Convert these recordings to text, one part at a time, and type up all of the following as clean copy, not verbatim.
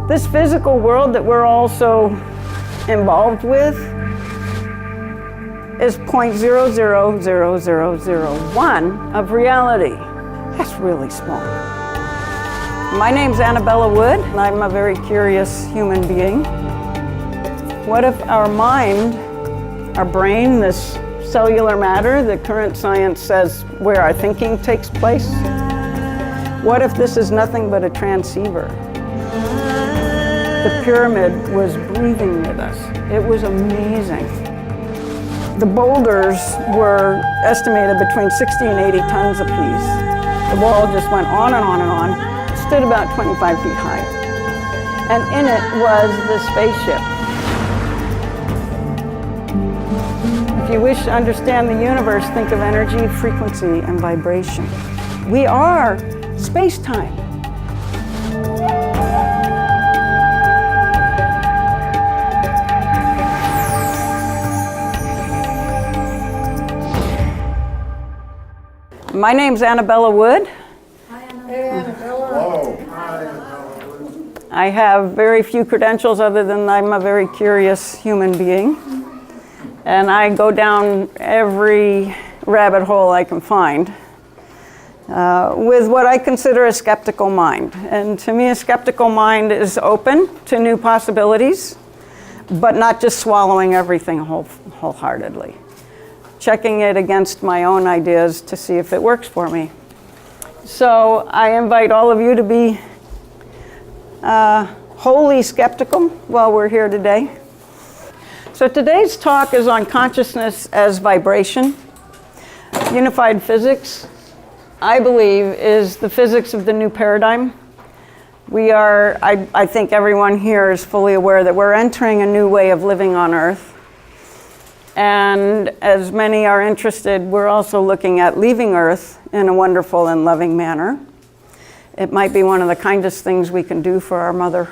This physical world that we're also involved with is 0.000001 of reality. That's really small. My name's Annabella Wood, and I'm a very curious human being. What if our mind, our brain, this cellular matter, the current science says where our thinking takes place, what if this is nothing but a transceiver? The pyramid was breathing with us. It was amazing. The boulders were estimated between 60 and 80 tons apiece. The wall just went on and on and on. It stood about 25 feet high. And in it was the spaceship. If you wish to understand the universe, think of energy, frequency, and vibration. We are space-time. My name's Annabella Wood. Hi, Annabella. Hey, Annabella. Hello. Hi, Annabella. I have very few credentials other than I'm a very curious human being. And I go down every rabbit hole I can find with what I consider a skeptical mind. And to me, a skeptical mind is open to new possibilities, but not just swallowing everything wholeheartedly. Checking it against my own ideas to see if it works for me. So I invite all of you to be wholly skeptical while we're here today. So today's talk is on consciousness as vibration. Unified physics, I believe, is the physics of the new paradigm. We are, I think everyone here is fully aware that we're entering a new way of living on Earth. And as many are interested, we're also looking at leaving Earth in a wonderful and loving manner. It might be one of the kindest things we can do for our mother,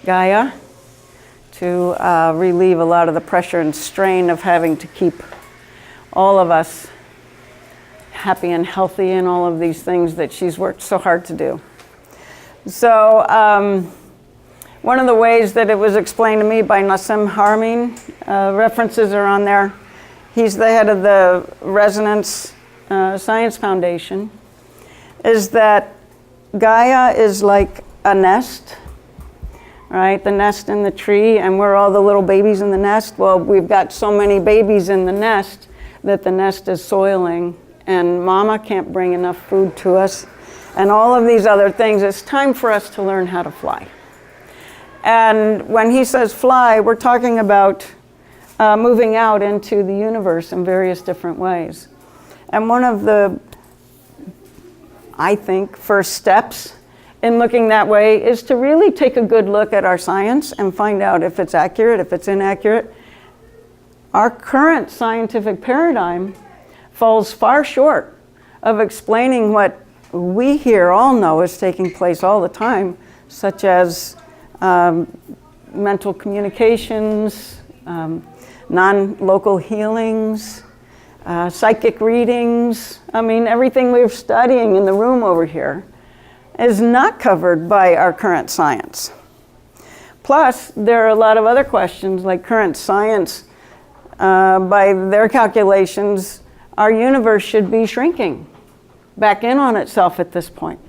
Gaia, to relieve a lot of the pressure and strain of having to keep all of us happy and healthy and all of these things that she's worked so hard to do. So one of the ways that it was explained to me by Nassim Haramein, references are on there. He's the head of the Resonance Science Foundation, is that Gaia is like a nest, right? The nest in the tree, and we're all the little babies in the nest. Well, we've got so many babies in the nest that the nest is soiling, and mama can't bring enough food to us, and all of these other things. It's time for us to learn how to fly. And when he says fly, we're talking about moving out into the universe in various different ways. And one of the, I think, first steps in looking that way is to really take a good look at our science and find out if it's accurate, if it's inaccurate. Our current scientific paradigm falls far short of explaining what we here all know is taking place all the time, such as mental communications, non-local healings, psychic readings. I mean, everything we're studying in the room over here is not covered by our current science. Plus, there are a lot of other questions, like current science, by their calculations, our universe should be shrinking back in on itself at this point.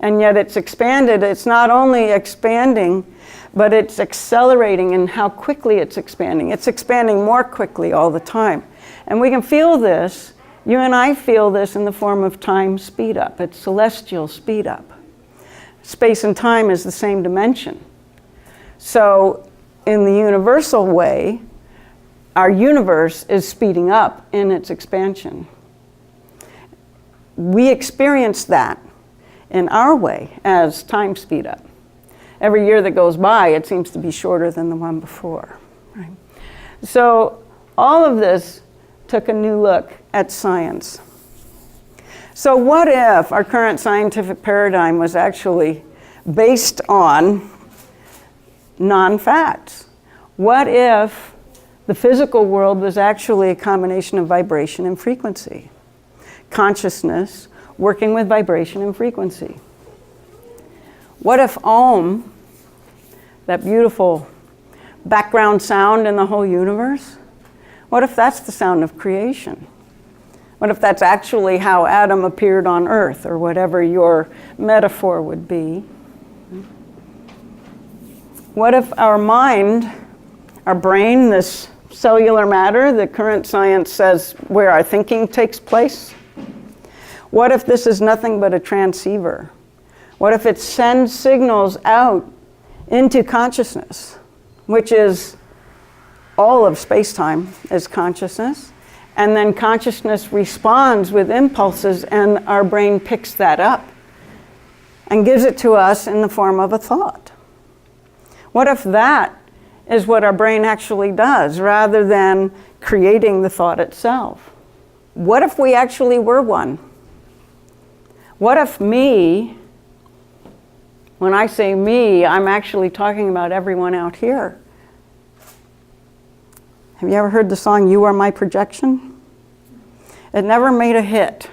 And yet it's expanded. It's not only expanding, but it's accelerating in how quickly it's expanding. It's expanding more quickly all the time. And we can feel this, you and I feel this in the form of time speed up. It's celestial speed up. Space and time is the same dimension. So in the universal way, our universe is speeding up in its expansion. We experience that in our way as time speed up. Every year that goes by, it seems to be shorter than the one before. Right? So all of this took a new look at science. So what if our current scientific paradigm was actually based on non-facts? What if the physical world was actually a combination of vibration and frequency? Consciousness working with vibration and frequency. What if Om that beautiful background sound in the whole universe? What if that's the sound of creation? What if that's actually how Adam appeared on Earth, or whatever your metaphor would be? What if our mind, our brain, this cellular matter, the current science says where our thinking takes place? What if this is nothing but a transceiver? What if it sends signals out into consciousness, which is all of space-time is consciousness, and then consciousness responds with impulses, and our brain picks that up and gives it to us in the form of a thought? What if that is what our brain actually does, rather than creating the thought itself? What if we actually were one? What if me, when I say me, I'm actually talking about everyone out here? Have you ever heard the song, "You Are My Projection"? It never made a hit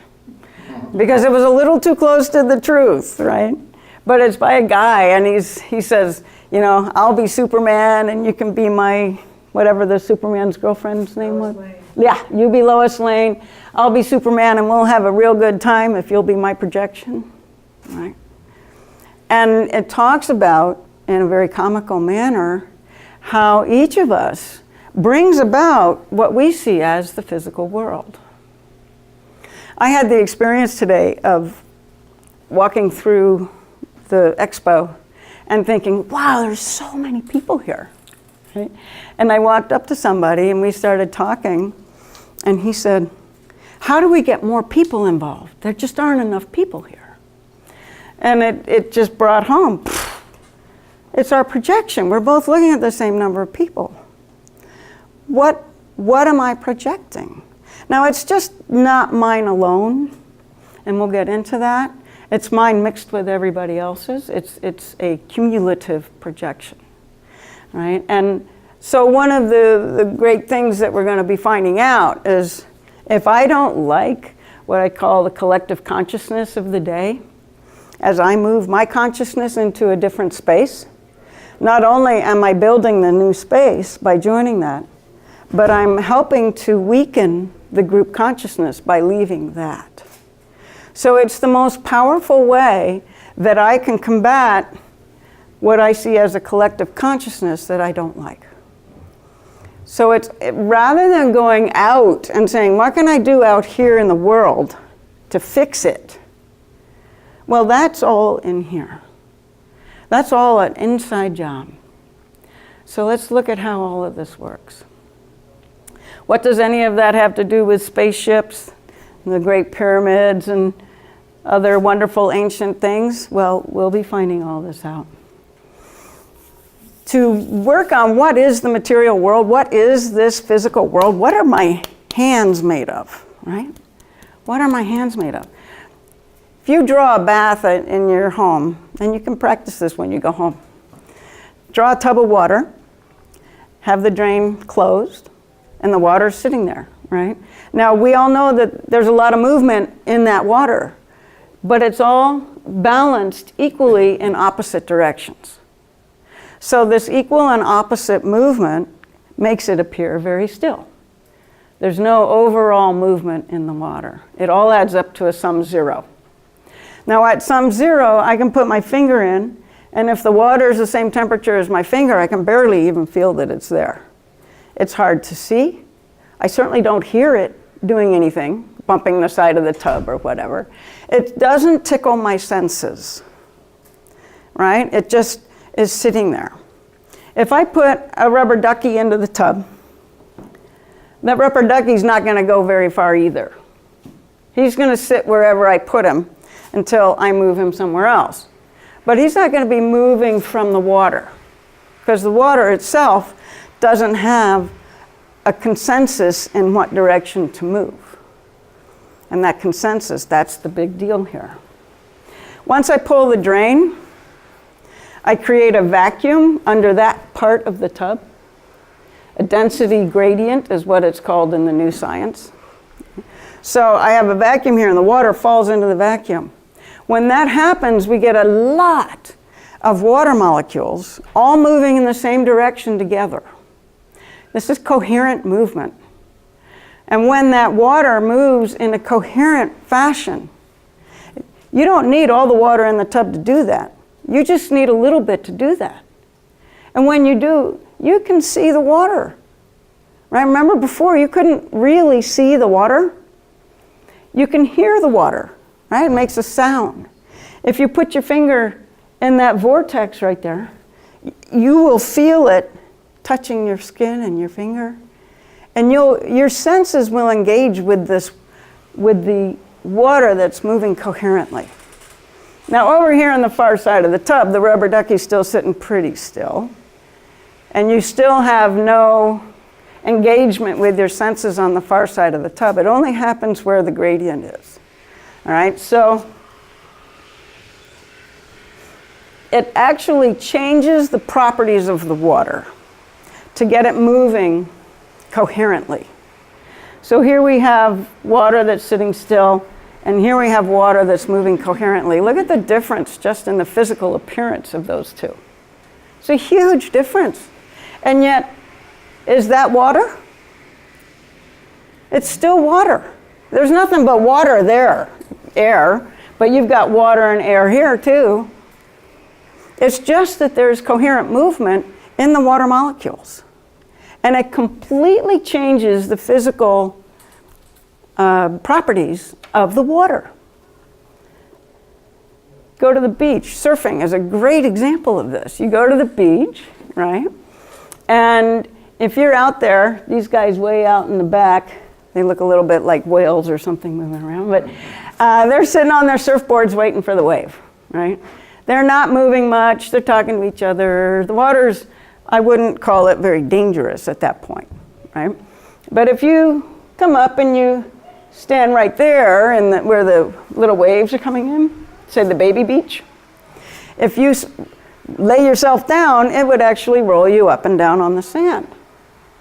because it was a little too close to the truth, right? But it's by a guy, and he says, you know, I'll be Superman and you can be my, whatever the Superman's girlfriend's name was. Yeah, you be Lois Lane, I'll be Superman, and we'll have a real good time if you'll be my projection, right? And it talks about, in a very comical manner, how each of us brings about what we see as the physical world. I had the experience today of walking through the Expo and thinking, wow, there's so many people here. Right? And I walked up to somebody and we started talking, and he said, how do we get more people involved? There just aren't enough people here. And it just brought home, it's our projection. We're both looking at the same number of people. What am I projecting? Now, it's just not mine alone, and we'll get into that. It's mine mixed with everybody else's. It's a cumulative projection, right? And so one of the great things that we're going to be finding out is if I don't like what I call the collective consciousness of the day, as I move my consciousness into a different space, not only am I building the new space by joining that, but I'm helping to weaken the group consciousness by leaving that. So it's the most powerful way that I can combat what I see as a collective consciousness that I don't like. So rather than going out and saying, what can I do out here in the world to fix it? Well, that's all in here. That's all an inside job. So let's look at how all of this works. What does any of that have to do with spaceships, and the Great Pyramids, and other wonderful ancient things? Well, we'll be finding all this out. To work on what is the material world, what is this physical world, what are my hands made of, right? What are my hands made of? If you draw a bath in your home, and you can practice this when you go home, draw a tub of water, have the drain closed, and the water's sitting there, right? Now, we all know that there's a lot of movement in that water, but it's all balanced equally in opposite directions. So this equal and opposite movement makes it appear very still. There's no overall movement in the water. It all adds up to a sum zero. Now, at sum zero, I can put my finger in, and if the water is the same temperature as my finger, I can barely even feel that it's there. It's hard to see. I certainly don't hear it doing anything, bumping the side of the tub or whatever. It doesn't tickle my senses, right? It just is sitting there. If I put a rubber ducky into the tub, that rubber ducky's not going to go very far either. He's going to sit wherever I put him until I move him somewhere else. But he's not going to be moving from the water, because the water itself doesn't have a consensus in what direction to move. And that consensus, that's the big deal here. Once I pull the drain, I create a vacuum under that part of the tub. A density gradient is what it's called in the new science. So I have a vacuum here, and the water falls into the vacuum. When that happens, we get a lot of water molecules all moving in the same direction together. This is coherent movement. And when that water moves in a coherent fashion, you don't need all the water in the tub to do that. You just need a little bit to do that. And when you do, you can see the water. Right? Remember before, you couldn't really see the water? You can hear the water, right? It makes a sound. If you put your finger in that vortex right there, you will feel it touching your skin and your finger. And your senses will engage with the water that's moving coherently. Now over here on the far side of the tub, the rubber ducky's still sitting pretty still. And you still have no engagement with your senses on the far side of the tub. It only happens where the gradient is. All right, so it actually changes the properties of the water to get it moving coherently. So here we have water that's sitting still, and here we have water that's moving coherently. Look at the difference just in the physical appearance of those two. It's a huge difference. And yet, is that water? It's still water. There's nothing but water there, air, but you've got water and air here too. It's just that there's coherent movement in the water molecules. And it completely changes the physical properties of the water. Go to the beach. Surfing is a great example of this. You go to the beach, right? And if you're out there, these guys way out in the back, they look a little bit like whales or something moving around, but they're sitting on their surfboards waiting for the wave, right? They're not moving much, they're talking to each other. The water's, I wouldn't call it very dangerous at that point, right? But if you come up and you stand right there and where the little waves are coming in, say the baby beach, if you lay yourself down, it would actually roll you up and down on the sand.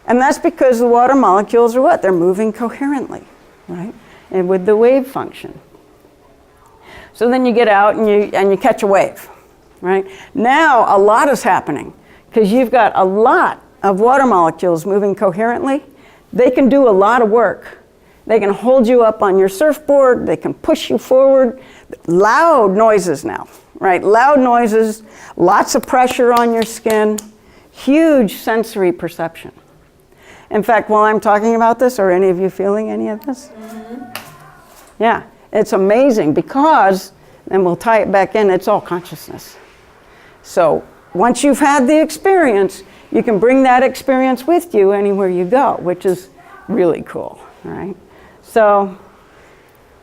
And that's because the water molecules are what? They're moving coherently, right? And with the wave function. So then you get out and you catch a wave, right? Now a lot is happening because you've got a lot of water molecules moving coherently. They can do a lot of work. They can hold you up on your surfboard. They can push you forward. Loud noises now, right? Loud noises, lots of pressure on your skin, huge sensory perception. In fact, while I'm talking about this, are any of you feeling any of this? Mm-hmm. Yeah, it's amazing because, and we'll tie it back in, it's all consciousness. So once you've had the experience, you can bring that experience with you anywhere you go, which is really cool, right? So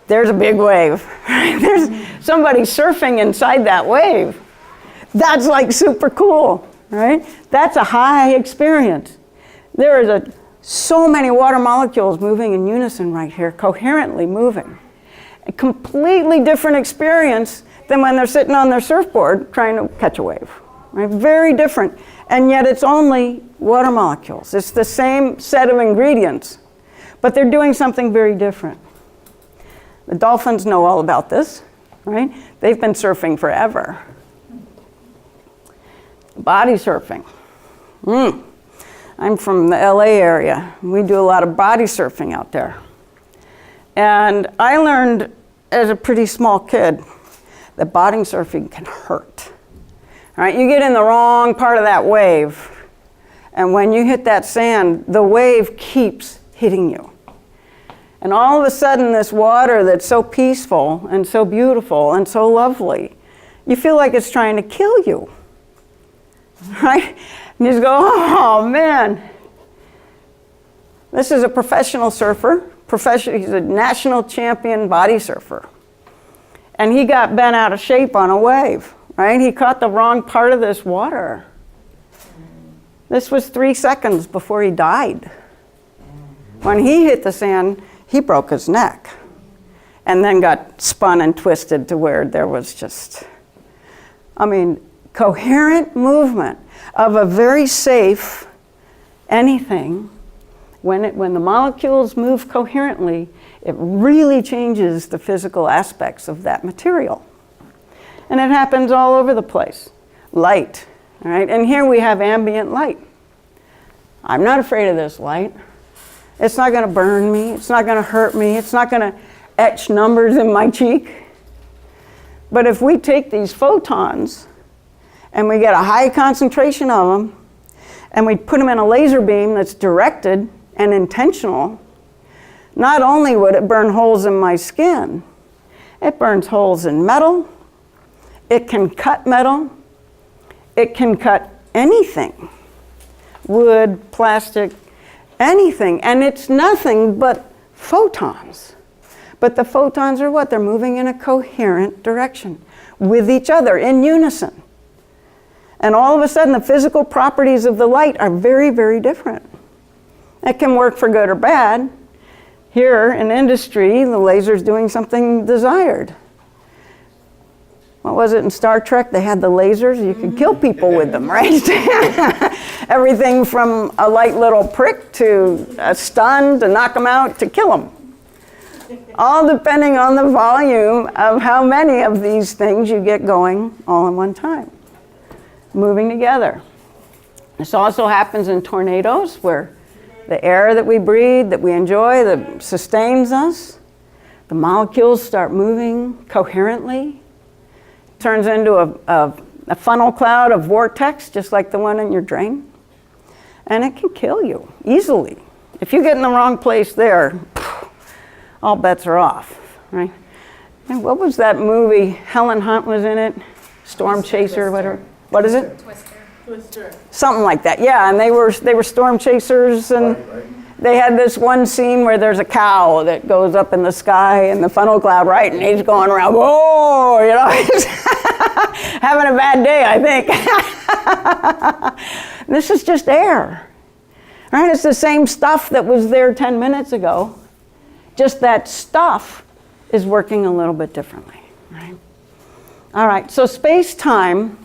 there's a big wave. There's somebody surfing inside that wave. That's like super cool, right? That's a high experience. There is so many water molecules moving in unison right here, coherently moving. A completely different experience than when they're sitting on their surfboard trying to catch a wave, right? Very different. And yet it's only water molecules. It's the same set of ingredients, but they're doing something very different. The dolphins know all about this, right? They've been surfing forever. Body surfing. I'm from the LA area. We do a lot of body surfing out there. And I learned as a pretty small kid that body surfing can hurt. All right, you get in the wrong part of that wave, and when you hit that sand, the wave keeps hitting you. And all of a sudden, this water that's so peaceful and so beautiful and so lovely, you feel like it's trying to kill you, right? And you just go, oh man. This is a professional surfer. He's a national champion body surfer. And he got bent out of shape on a wave, right? He caught the wrong part of this water. This was 3 seconds before he died. When he hit the sand, he broke his neck and then got spun and twisted to where there was just, coherent movement of a very safe anything. When the molecules move coherently, it really changes the physical aspects of that material. And it happens all over the place. light. All right, and here we have ambient light. I'm not afraid of this light. It's not going to burn me. It's not going to hurt me. It's not going to etch numbers in my cheek. But if we take these photons and we get a high concentration of them and we put them in a laser beam that's directed and intentional, not only would it burn holes in my skin, it burns holes in metal. It can cut metal. It can cut anything, wood, plastic, anything, and it's nothing but photons. But the photons are what? They're moving in a coherent direction with each other in unison. And all of a sudden, the physical properties of the light are very, very different. It can work for good or bad. Here in industry, the laser's doing something desired. What was it in Star Trek? They had the lasers. You could kill people with them, right? Everything from a light little prick to a stun to knock them out to kill them. All depending on the volume of how many of these things you get going all in one time, moving together. This also happens in tornadoes where the air that we breathe, that we enjoy, that sustains us, the molecules start moving coherently. Turns into a funnel cloud of vortex, just like the one in your drain. And it can kill you easily. If you get in the wrong place there, all bets are off, right? And what was that movie? Helen Hunt was in it, Storm Chaser, whatever. What is it? Twister. Something like that, yeah. And they were storm chasers, and they had this one scene where there's a cow that goes up in the sky in the funnel cloud, right? And he's going around, whoa, you know, he's having a bad day, I think. This is just air, right? It's the same stuff that was there 10 minutes ago. Just that stuff is working a little bit differently, right? All right, so space-time,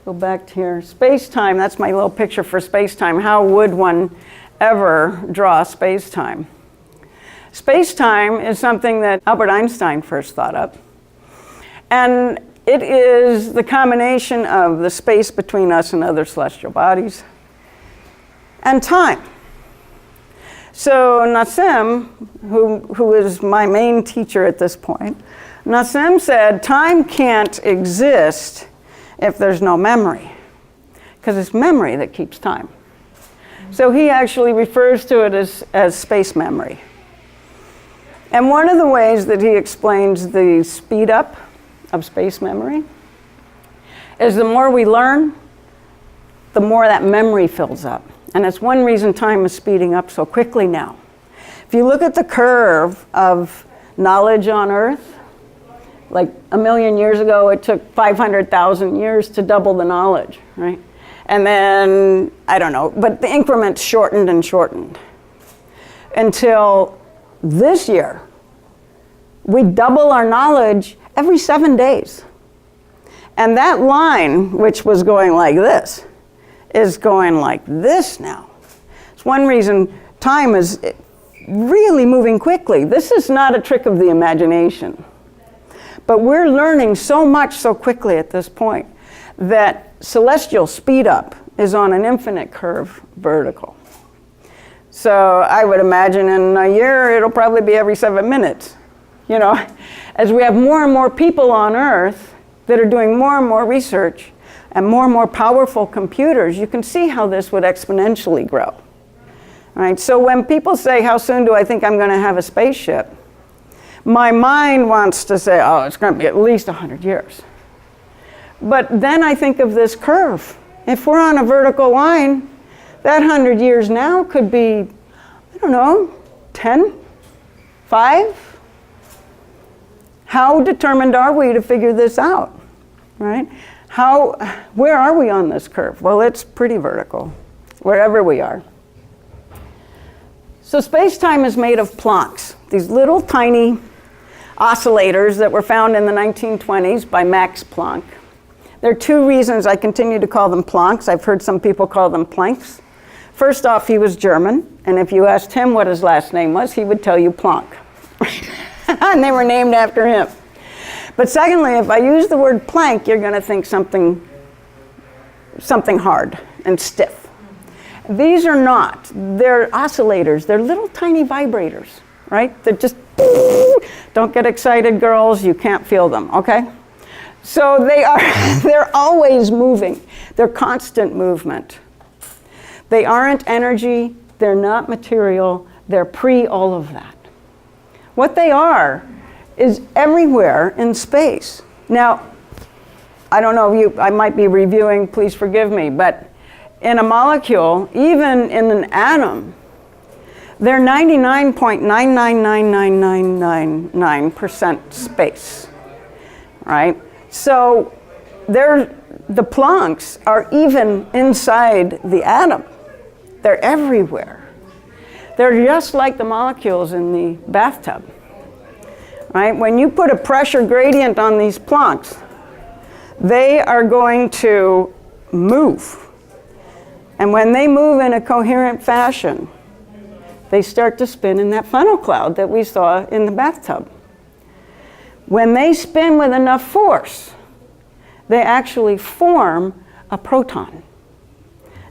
go back to here. Space-time, that's my little picture for space-time. How would one ever draw space-time? Space-time is something that Albert Einstein first thought up. And it is the combination of the space between us and other celestial bodies and time. So Nassim, who is my main teacher at this point, Nassim said time can't exist if there's no memory, because it's memory that keeps time. So he actually refers to it as space memory. And one of the ways that he explains the speed up of space memory is the more we learn, the more that memory fills up. And it's one reason time is speeding up so quickly now. If you look at the curve of knowledge on Earth, like 1 million years ago, it took 500,000 years to double the knowledge, right? And then, I don't know, but the increments shortened and shortened until this year. We double our knowledge every 7 days. And that line, which was going like this, is going like this now. It's one reason time is really moving quickly. This is not a trick of the imagination. But we're learning so much so quickly at this point that celestial speed up is on an infinite curve vertical. So I would imagine in a year it'll probably be every 7 minutes. You know, as we have more and more people on Earth that are doing more and more research and more powerful computers, you can see how this would exponentially grow. All right, so when people say, how soon do I think I'm going to have a spaceship? My mind wants to say, oh, it's going to be at least 100 years. But then I think of this curve. If we're on a vertical line, that 100 years now could be, I don't know, 10, 5? How determined are we to figure this out, right? Where are we on this curve? Well, it's pretty vertical, wherever we are. So space-time is made of Plancks, these little tiny oscillators that were found in the 1920s by Max Planck. There are two reasons I continue to call them Plancks. I've heard some people call them Plancks. First off, he was German, and if you asked him what his last name was, he would tell you Planck. And they were named after him. But secondly, if I use the word Planck, you're going to think something something hard and stiff. These are not. They're oscillators. They're little tiny vibrators, right? That just, don't get excited, girls. You can't feel them, okay? So they're always moving. They're constant movement. They aren't energy. They're not material. They're pre all of that. What they are is everywhere in space. Now, I don't know if I might be reviewing, please forgive me, but in a molecule, even in an atom, they're 99.999999% space, right? So the Plancks are even inside the atom. They're everywhere. They're just like the molecules in the bathtub, right? When you put a pressure gradient on these Plancks, they are going to move. And when they move in a coherent fashion, they start to spin in that funnel cloud that we saw in the bathtub. When they spin with enough force, they actually form a proton.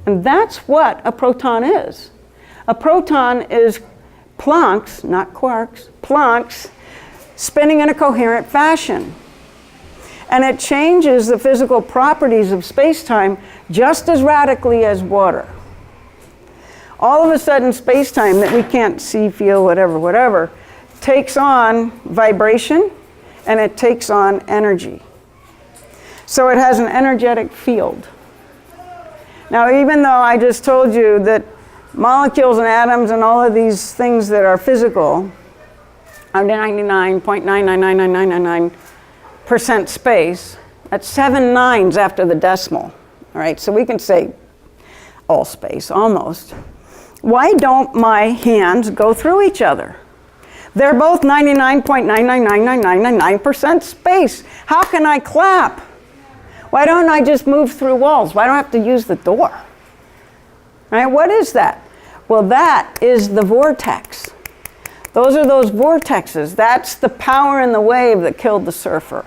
And that's what a proton is. A proton is Plancks, not quarks, Plancks, spinning in a coherent fashion. And it changes the physical properties of space-time just as radically as water. All of a sudden, space-time that we can't see, feel, whatever, takes on vibration and it takes on energy. So it has an energetic field. Now, even though I just told you that molecules and atoms and all of these things that are physical are 99.999999% space, that's 7 nines after the decimal, all right? So we can say all space, almost. Why don't my hands go through each other? They're both 99.999999% space. How can I clap? Why don't I just move through walls? Why do I have to use the door? Right? What is that? Well, that is the vortex. Those are those vortexes. That's the power in the wave that killed the surfer.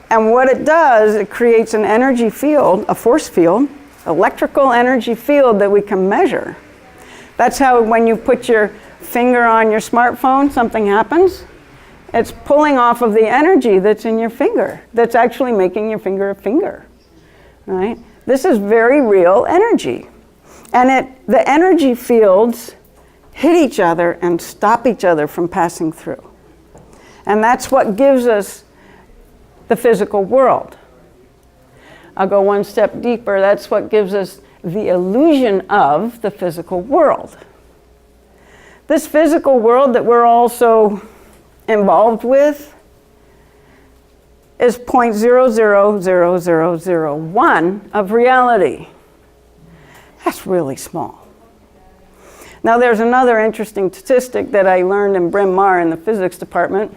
And what it does, it creates an energy field, a force field, electrical energy field that we can measure. That's how when you put your finger on your smartphone, something happens. It's pulling off of the energy that's in your finger, that's actually making your finger a finger, right? This is very real energy. And the energy fields hit each other and stop each other from passing through. And that's what gives us the physical world. I'll go one step deeper. That's what gives us the illusion of the physical world. This physical world that we're also involved with is 0.00001 of reality. That's really small. Now there's another interesting statistic that I learned in Bryn Mawr in the physics department.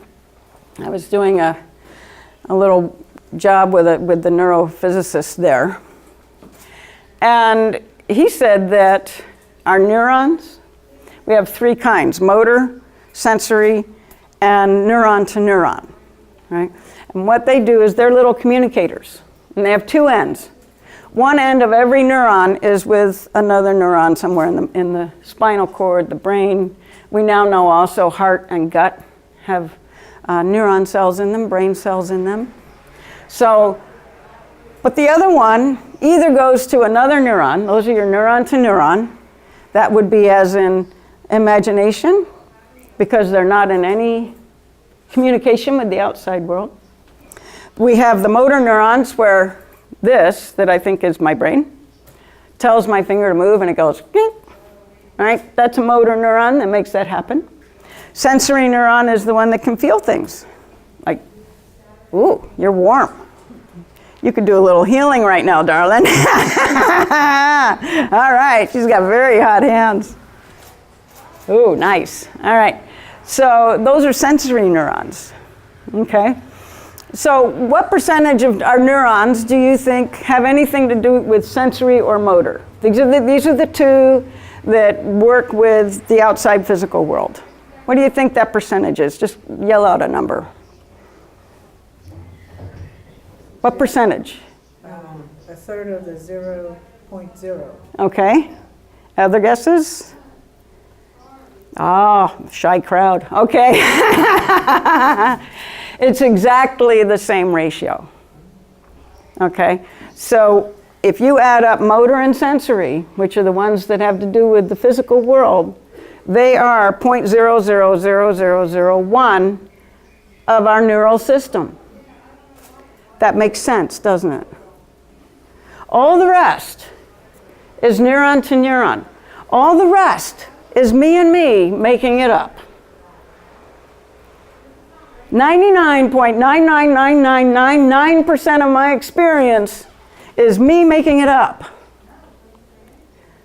I was doing a little job with the neurophysicist there. And he said that our neurons, we have 3 kinds: motor, sensory, and neuron to neuron, right? And what they do is they're little communicators, and they have 2 ends. One end of every neuron is with another neuron somewhere in the spinal cord, the brain. We now know also heart and gut have neuron cells in them, brain cells in them. So, but the other one either goes to another neuron, those are your neuron to neuron, that would be as in imagination, because they're not in any communication with the outside world. We have the motor neurons where this, that I think is my brain, tells my finger to move and it goes, all right? That's a motor neuron that makes that happen. Sensory neuron is the one that can feel things. Like, ooh, you're warm. You could do a little healing right now, darling. All right, she's got very hot hands. Ooh, nice. All right. So those are sensory neurons, okay? So what percentage of our neurons do you think have anything to do with sensory or motor? These are the 2 that work with the outside physical world. What do you think that percentage is? Just yell out a number. What percentage? I 1/3 of the 0.0. Okay. Other guesses? Ah, shy crowd. Okay. It's exactly the same ratio. Okay. So if you add up motor and sensory, which are the ones that have to do with the physical world, they are 0.000001 of our neural system. That makes sense, doesn't it? All the rest is neuron to neuron. All the rest is me and me making it up. 99.999999% of my experience is me making it up.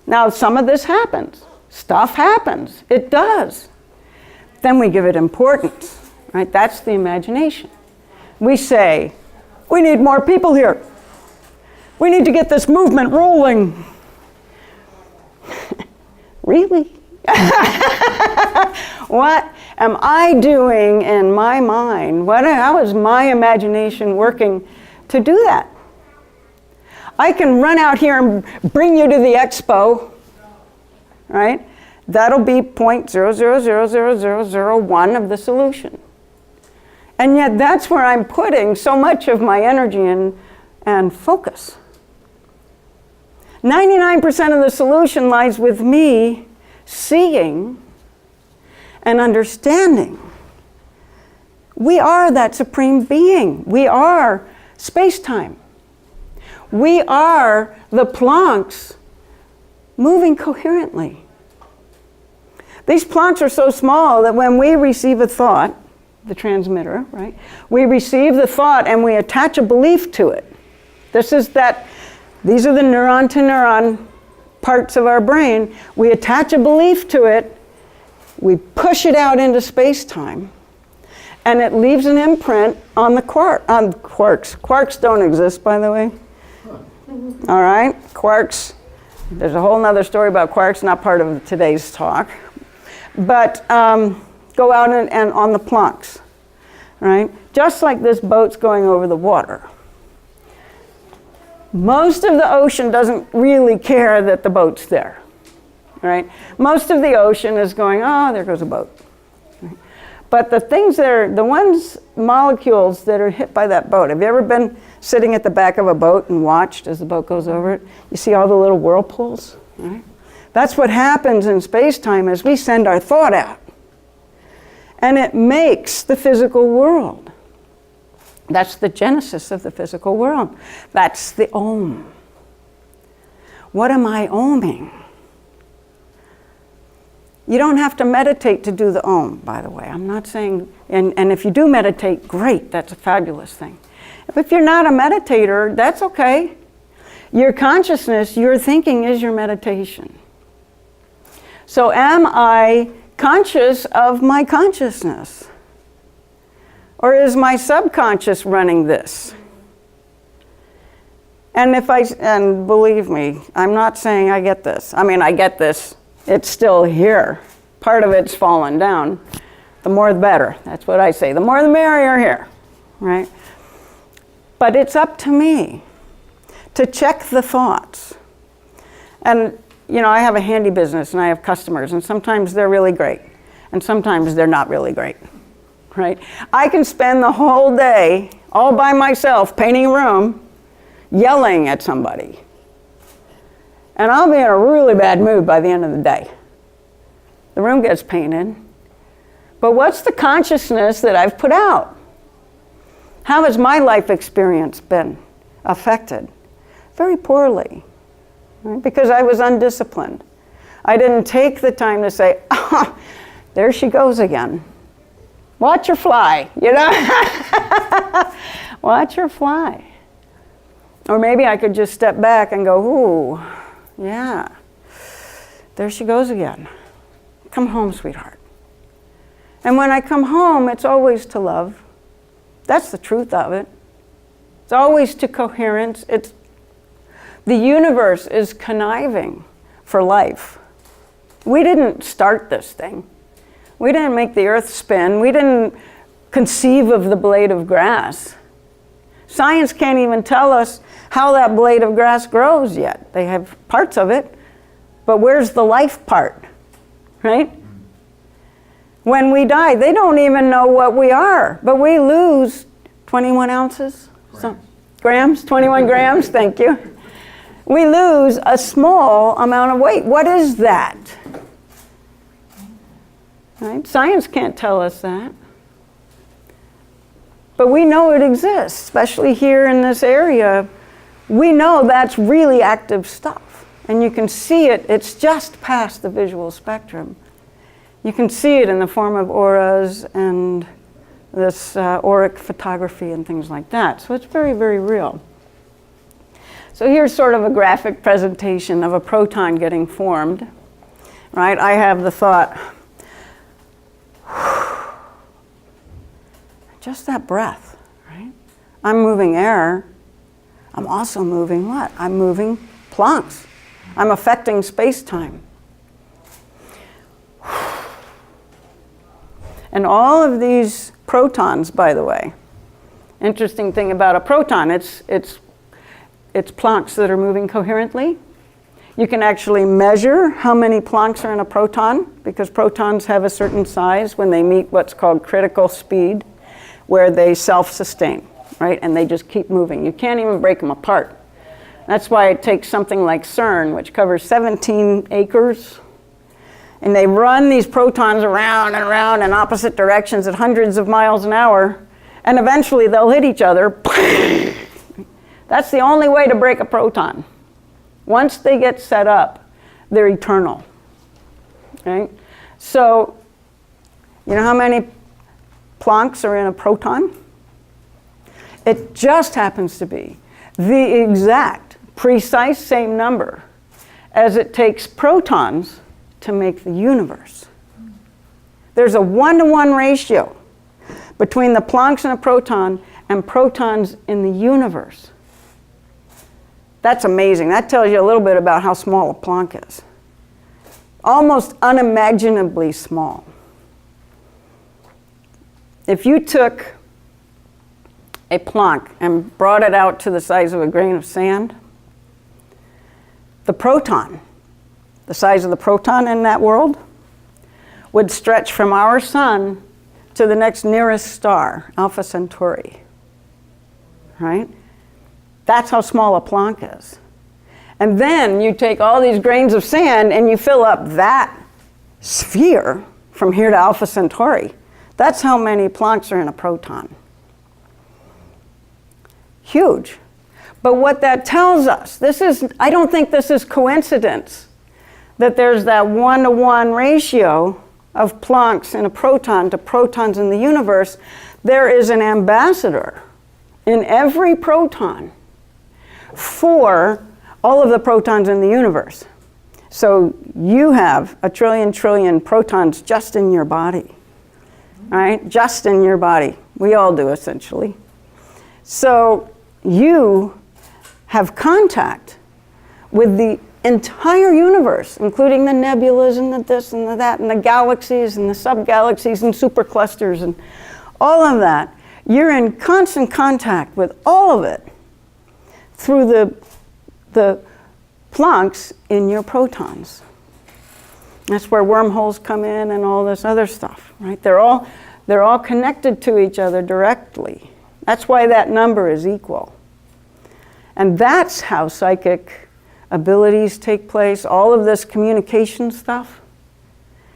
Now, some of this happens. Stuff happens. It does. Then we give it importance, right? That's the imagination. We say, we need more people here. We need to get this movement rolling. Really? What am I doing in my mind? How is my imagination working to do that? I can run out here and bring you to the Expo, right? That'll be 0.000001 of the solution. And yet that's where I'm putting so much of my energy and focus. 99% of the solution lies with me seeing and understanding. We are that supreme being. We are space-time. We are the Plancks moving coherently. These Plancks are so small that when we receive a thought, the transmitter, right? We receive the thought and we attach a belief to it. These are the neuron to neuron parts of our brain. We attach a belief to it, we push it out into space-time, and it leaves an imprint on the quarks. Quarks don't exist, by the way. All right, quarks. There's a whole nother story about quarks, not part of today's talk. But go out and on the Plancks, right? Just like this boat's going over the water. Most of the ocean doesn't really care that the boat's there, right? Most of the ocean is going, oh, there goes a boat. Right? But the molecules that are hit by that boat, have you ever been sitting at the back of a boat and watched as the boat goes over it? You see all the little whirlpools, right? That's what happens in space-time as we send our thought out. And it makes the physical world. That's the genesis of the physical world. That's the Om. What am I oming? You don't have to meditate to do the Om, by the way. I'm not saying, and if you do meditate, great, that's a fabulous thing. If you're not a meditator, that's okay. Your consciousness, your thinking is your meditation. So am I conscious of my consciousness? Or is my subconscious running this? And believe me, I'm not saying I get this. I mean, I get this. It's still here. Part of it's fallen down. The more the better. That's what I say. The more the merrier here, right? But it's up to me to check the thoughts. And, you know, I have a handy business and I have customers, and sometimes they're really great, and sometimes they're not really great. Right? I can spend the whole day all by myself painting a room, yelling at somebody. And I'll be in a really bad mood by the end of the day. The room gets painted. But what's the consciousness that I've put out? How has my life experience been affected? Very poorly, right? Because I was undisciplined. I didn't take the time to say, oh, there she goes again. Watch her fly, you know? Watch her fly. Or maybe I could just step back and go, ooh, yeah, there she goes again. Come home, sweetheart. And when I come home, it's always to love. That's the truth of it. It's always to coherence. The universe is conniving for life. We didn't start this thing. We didn't make the earth spin. We didn't conceive of the blade of grass. Science can't even tell us how that blade of grass grows yet. They have parts of it, but where's the life part, right? When we die, they don't even know what we are, but we lose 21 ounces? Grams, 21 grams, thank you. We lose a small amount of weight. What is that? Right? Science can't tell us that. But we know it exists, especially here in this area. We know that's really active stuff. And you can see it, it's just past the visual spectrum. You can see it in the form of auras and this auric photography and things like that. So it's very, very real. So here's sort of a graphic presentation of a proton getting formed, right? I have the thought, just that breath, right? I'm moving air. I'm also moving what? I'm moving Planck's. I'm affecting space-time. And all of these protons, by the way, interesting thing about a proton, it's Planck's that are moving coherently. You can actually measure how many Planck's are in a proton because protons have a certain size when they meet what's called critical speed, where they self-sustain, right? And they just keep moving. You can't even break them apart. That's why it takes something like CERN, which covers 17 acres, and they run these protons around and around in opposite directions at hundreds of miles an hour, and eventually they'll hit each other. That's the only way to break a proton. Once they get set up, they're eternal, right? So, you know how many Planck's are in a proton? It just happens to be the exact, precise same number as it takes protons to make the universe. There's a 1-to-1 ratio between the Planck's in a proton and protons in the universe. That's amazing. That tells you a little bit about how small a Planck is. Almost unimaginably small. If you took a Planck and brought it out to the size of a grain of sand, the proton, the size of the proton in that world, would stretch from our sun to the next nearest star, Alpha Centauri, right? That's how small a Planck is. And then you take all these grains of sand and you fill up that sphere from here to Alpha Centauri. That's how many Planck's are in a proton. Huge. But what that tells us, I don't think this is coincidence, that there's that 1-to-1 ratio of Planck's in a proton to protons in the universe. There is an ambassador in every proton for all of the protons in the universe. So you have a trillion protons just in your body, right? Just in your body. We all do, essentially. So you have contact with the entire universe, including the nebulas and the this and the that and the galaxies and the subgalaxies and superclusters and all of that. You're in constant contact with all of it through the Planck's in your protons. That's where wormholes come in and all this other stuff, right? They're all connected to each other directly. That's why that number is equal. And that's how psychic abilities take place, all of this communication stuff.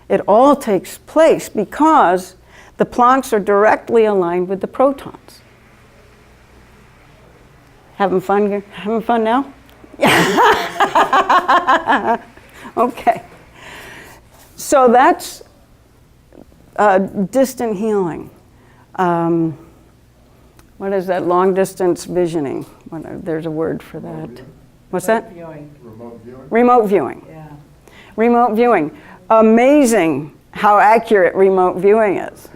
It all takes place because the Planck's are directly aligned with the protons. Having fun now? Okay. So that's distant healing. What is that? Long distance visioning. There's a word for that. What's that? Viewing. Remote viewing? Remote viewing. Yeah. Remote viewing. Amazing how accurate remote viewing is.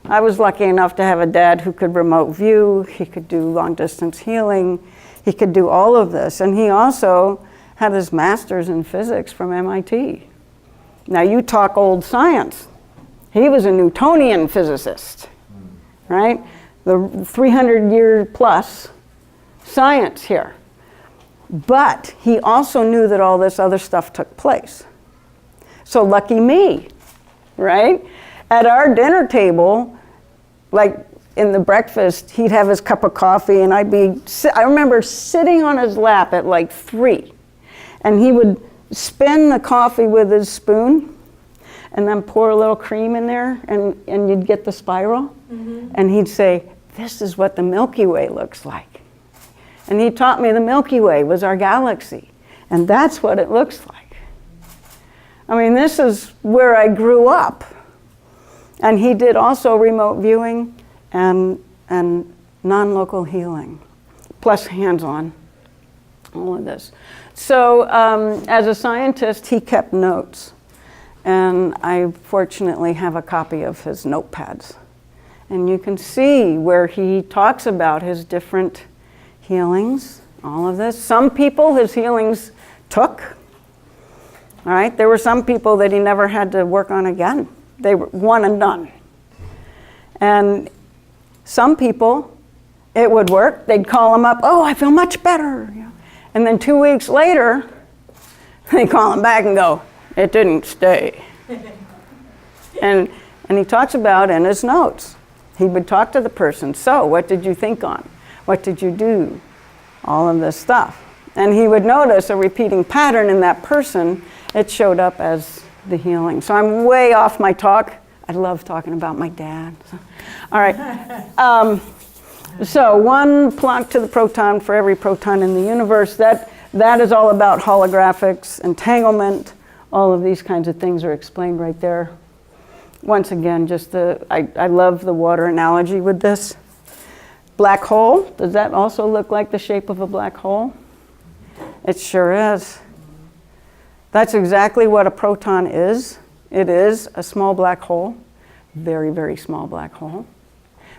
I was lucky enough to have a dad who could remote view. He could do long distance healing. He could do all of this. And he also had his master's in physics from MIT. Now you talk old science. He was a Newtonian physicist, right? the 300-year plus science here. But he also knew that all this other stuff took place. So lucky me, right? At our dinner table, like in the breakfast, he'd have his cup of coffee and I remember sitting on his lap at like 3, and he would spin the coffee with his spoon and then pour a little cream in there, and you'd get the spiral. Mm-hmm. And he'd say, "This is what the Milky Way looks like." And he taught me the Milky Way was our galaxy, and that's what it looks like. I mean, this is where I grew up. And he did also remote viewing and non-local healing, plus hands-on, all of this. So as a scientist, he kept notes. And I fortunately have a copy of his notepads. And you can see where he talks about his different healings, all of this. Some people his healings took. All right, there were some people that he never had to work on again. They were one and done. And some people, it would work. They'd call him up, "Oh, I feel much better." And then 2 weeks later, they call him back and go, "It didn't stay." And he talks about in his notes, he would talk to the person, "So, what did you think on? What did you do?" All of this stuff. And he would notice a repeating pattern in that person. It showed up as the healing. So I'm way off my talk. I love talking about my dad. So, all right. So 1 Planck to the proton for every proton in the universe. That is all about holographics, entanglement. All of these kinds of things are explained right there. Once again, just I love the water analogy with this. Black hole, does that also look like the shape of a black hole? It sure is. That's exactly what a proton is. It is a small black hole, very, very small black hole.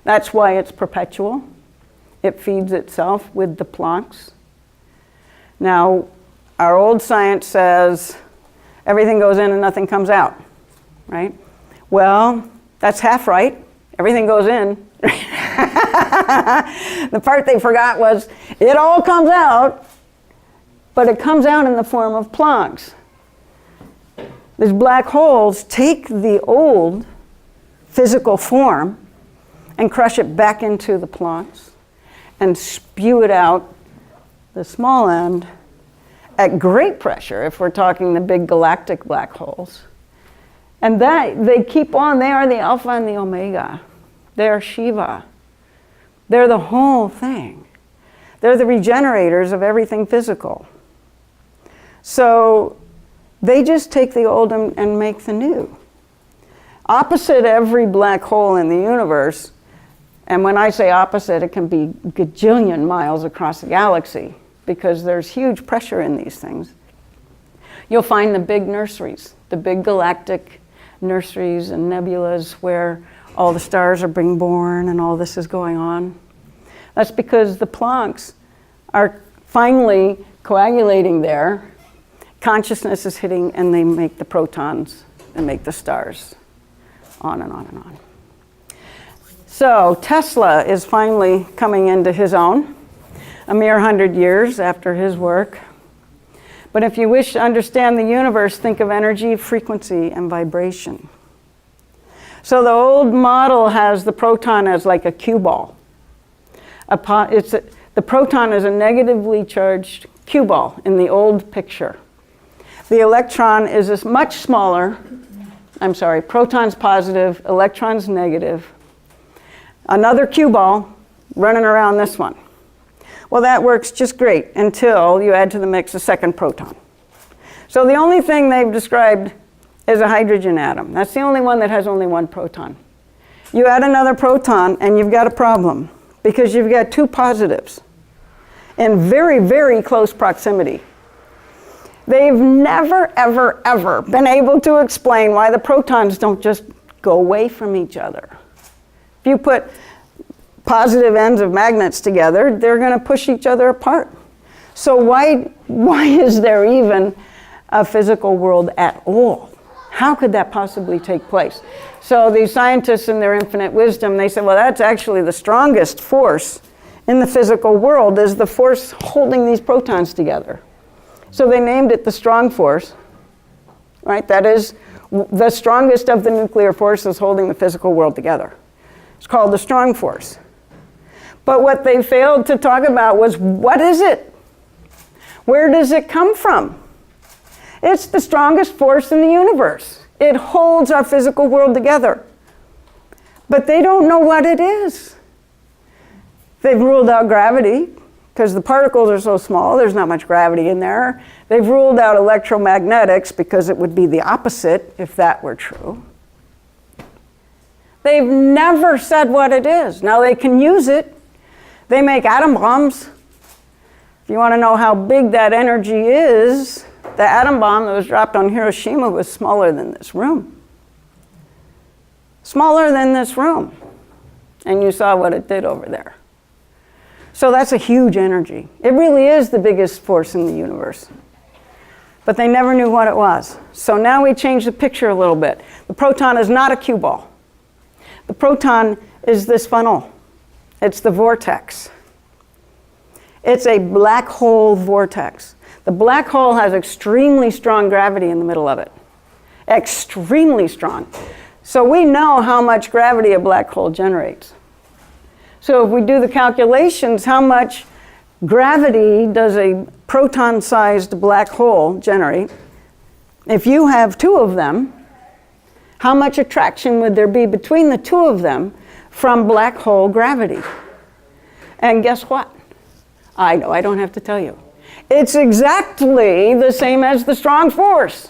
That's why it's perpetual. It feeds itself with the Plancks. Now, our old science says everything goes in and nothing comes out, right? Well, that's half right. Everything goes in. The part they forgot was it all comes out, but it comes out in the form of Plancks. These black holes take the old physical form and crush it back into the Plancks and spew it out the small end at great pressure, if we're talking the big galactic black holes. And that they keep on. They are the alpha and the omega. They are Shiva. They're the whole thing. They're the regenerators of everything physical. So they just take the old and make the new. Opposite every black hole in the universe, and when I say opposite, it can be gajillion miles across the galaxy because there's huge pressure in these things. You'll find the big nurseries, the big galactic nurseries and nebulas where all the stars are being born and all this is going on. That's because the Plancks are finally coagulating there. Consciousness is hitting and they make the protons and make the stars. On and on and on. So Tesla is finally coming into his own, a mere 100 years after his work. But if you wish to understand the universe, think of energy, frequency, and vibration. So the old model has the proton as like a cue ball. The proton is a negatively charged cue ball in the old picture. The electron is much smaller. Proton's positive, electron's negative. Another cue ball running around this one. Well, that works just great until you add to the mix a second proton. So the only thing they've described is a hydrogen atom. That's the only one that has only one proton. You add another proton and you've got a problem because you've got two positives in very, very close proximity. They've never, ever, ever been able to explain why the protons don't just go away from each other. If you put positive ends of magnets together, they're going to push each other apart. So why is there even a physical world at all? How could that possibly take place? So these scientists in their infinite wisdom, they said, well, that's actually the strongest force in the physical world, is the force holding these protons together. So they named it the strong force, right? That is the strongest of the nuclear forces holding the physical world together. It's called the strong force. But what they failed to talk about was, what is it? Where does it come from? It's the strongest force in the universe. It holds our physical world together. But they don't know what it is. They've ruled out gravity, because the particles are so small, there's not much gravity in there. They've ruled out electromagnetics, because it would be the opposite if that were true. They've never said what it is. Now they can use it. They make atom bombs. If you want to know how big that energy is, the atom bomb that was dropped on Hiroshima was smaller than this room. Smaller than this room. And you saw what it did over there. So that's a huge energy. It really is the biggest force in the universe. But they never knew what it was. So now we change the picture a little bit. The proton is not a cue ball. The proton is this funnel. It's the vortex. It's a black hole vortex. The black hole has extremely strong gravity in the middle of it. Extremely strong. So we know how much gravity a black hole generates. So if we do the calculations, how much gravity does a proton-sized black hole generate? If you have two of them, how much attraction would there be between the two of them from black hole gravity? And guess what? I know, I don't have to tell you. It's exactly the same as the strong force.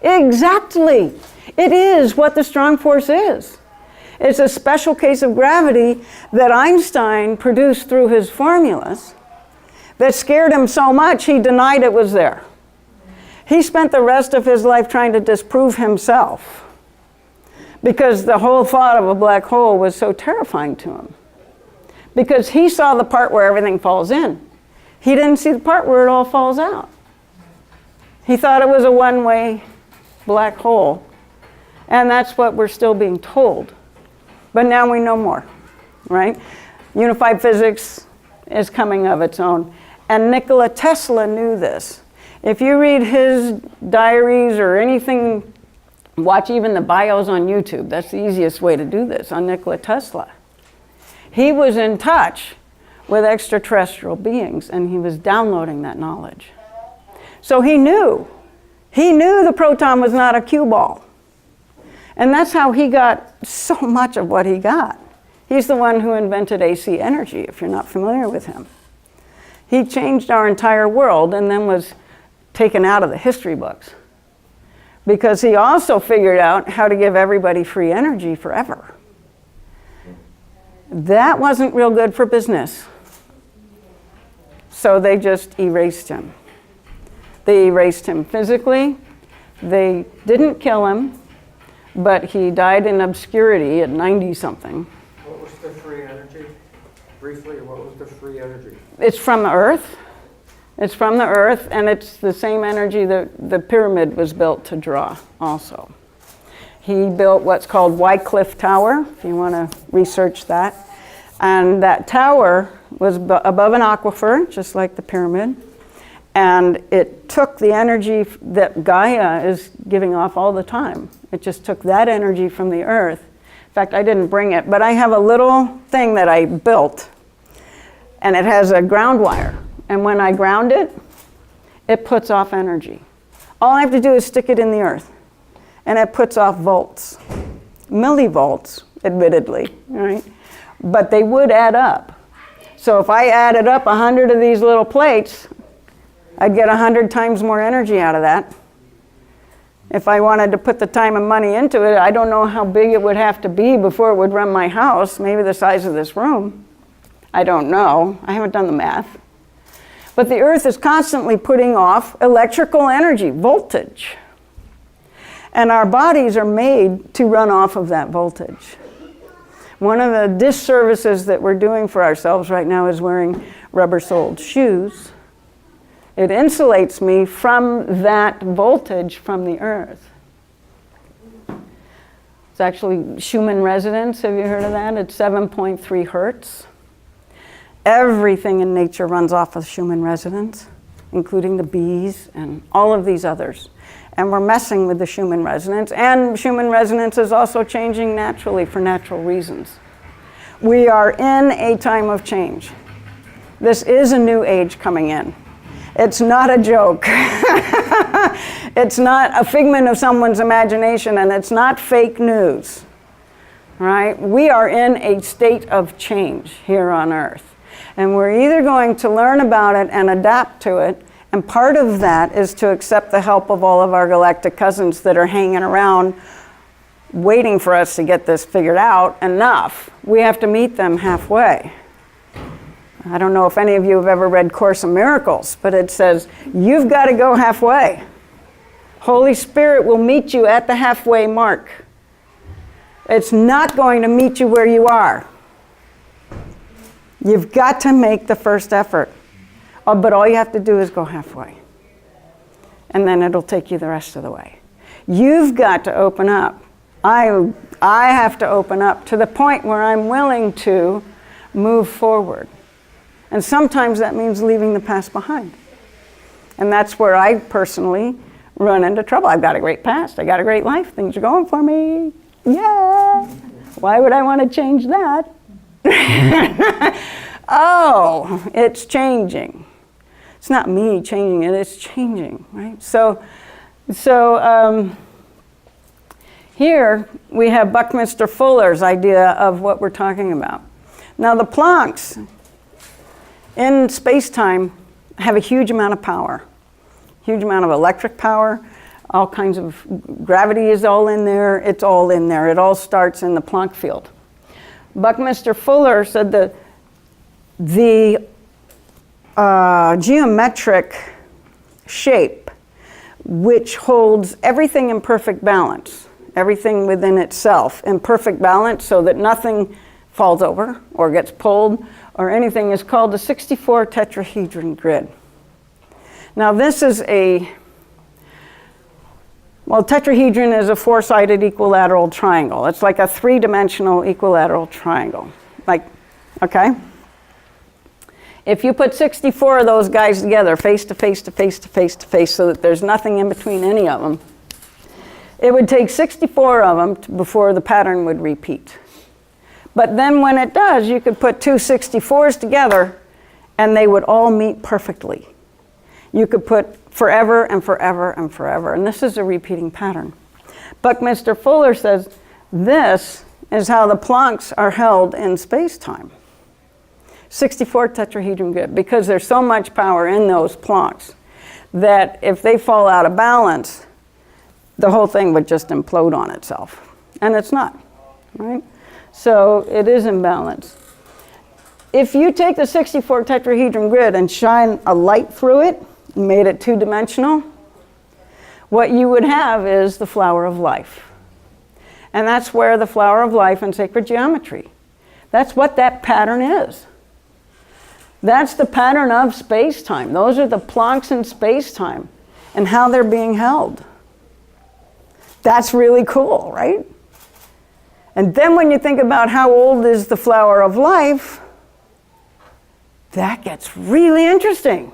Exactly. It is what the strong force is. It's a special case of gravity that Einstein produced through his formulas that scared him so much he denied it was there. He spent the rest of his life trying to disprove himself, because the whole thought of a black hole was so terrifying to him. Because he saw the part where everything falls in. He didn't see the part where it all falls out. He thought it was a one-way black hole. And that's what we're still being told. But now we know more, right? Unified physics is coming of its own. And Nikola Tesla knew this. If you read his diaries or anything, watch even the bios on YouTube. That's the easiest way to do this, on Nikola Tesla. He was in touch with extraterrestrial beings, and he was downloading that knowledge. So he knew the proton was not a cue ball. And that's how he got so much of what he got. He's the one who invented AC energy, if you're not familiar with him. He changed our entire world and then was taken out of the history books, because he also figured out how to give everybody free energy forever. That wasn't real good for business. So they just erased him. They erased him physically. They didn't kill him, but he died in obscurity at 90-something. What was the free energy? Briefly, what was the free energy? It's from the Earth. It's from the Earth, and it's the same energy that the pyramid was built to draw also. He built what's called Wycliffe Tower, if you want to research that. And that tower was above an aquifer, just like the pyramid. And it took the energy that Gaia is giving off all the time. It just took that energy from the Earth. In fact, I didn't bring it, but I have a little thing that I built, and it has a ground wire. And when I ground it, it puts off energy. All I have to do is stick it in the Earth, and it puts off volts, millivolts, admittedly, right? But they would add up. So if I added up 100 of these little plates, I'd get 100 times more energy out of that. If I wanted to put the time and money into it, I don't know how big it would have to be before it would run my house, maybe the size of this room. I don't know, I haven't done the math. But the Earth is constantly putting off electrical energy, voltage. And our bodies are made to run off of that voltage. One of the disservices that we're doing for ourselves right now is wearing rubber-soled shoes. It insulates me from that voltage from the Earth. It's actually Schumann Resonance. Have you heard of that? It's 7.3 hertz. Everything in nature runs off of Schumann Resonance, including the bees and all of these others. And we're messing with the Schumann Resonance. And Schumann Resonance is also changing naturally for natural reasons. We are in a time of change. This is a new age coming in. It's not a joke. It's not a figment of someone's imagination, and it's not fake news, right? We are in a state of change here on Earth. And we're either going to learn about it and adapt to it, and part of that is to accept the help of all of our galactic cousins that are hanging around waiting for us to get this figured out enough. We have to meet them halfway. I don't know if any of you have ever read Course in Miracles, but it says, you've got to go halfway. Holy Spirit will meet you at the halfway mark. It's not going to meet you where you are. You've got to make the first effort. But all you have to do is go halfway. And then it'll take you the rest of the way. You've got to open up. I have to open up to the point where I'm willing to move forward. And sometimes that means leaving the past behind. And that's where I personally run into trouble. I've got a great past. I got a great life. Things are going for me. Yeah. Why would I want to change that? Oh, it's changing. It's not me changing it, it's changing, right? So here we have Buckminster Fuller's idea of what we're talking about. Now the Plancks in space-time have a huge amount of power, huge amount of electric power, all kinds of, gravity is all in there, it's all in there. It all starts in the Planck field. Buckminster Fuller said that the geometric shape which holds everything in perfect balance, everything within itself in perfect balance so that nothing falls over or gets pulled or anything, is called the 64 Tetrahedron Grid. Now this is tetrahedron is a four-sided equilateral triangle. It's like a three-dimensional equilateral triangle. Like, okay? If you put 64 of those guys together, face to face to face to face to face, so that there's nothing in between any of them, it would take 64 of them before the pattern would repeat. But then when it does, you could put two 64s together and they would all meet perfectly. You could put forever and forever and forever, and this is a repeating pattern. Buckminster Fuller says this is how the Plancks are held in space-time. 64 tetrahedron grid, because there's so much power in those Plancks that if they fall out of balance, the whole thing would just implode on itself. And it's not, right? So it is in balance. If you take the 64 tetrahedron grid and shine a light through it, and made it two-dimensional, what you would have is the flower of life. And that's where the flower of life in sacred geometry. That's what that pattern is. That's the pattern of space-time. Those are the Plancks in space-time and how they're being held. That's really cool, right? And then when you think about how old is the flower of life, that gets really interesting.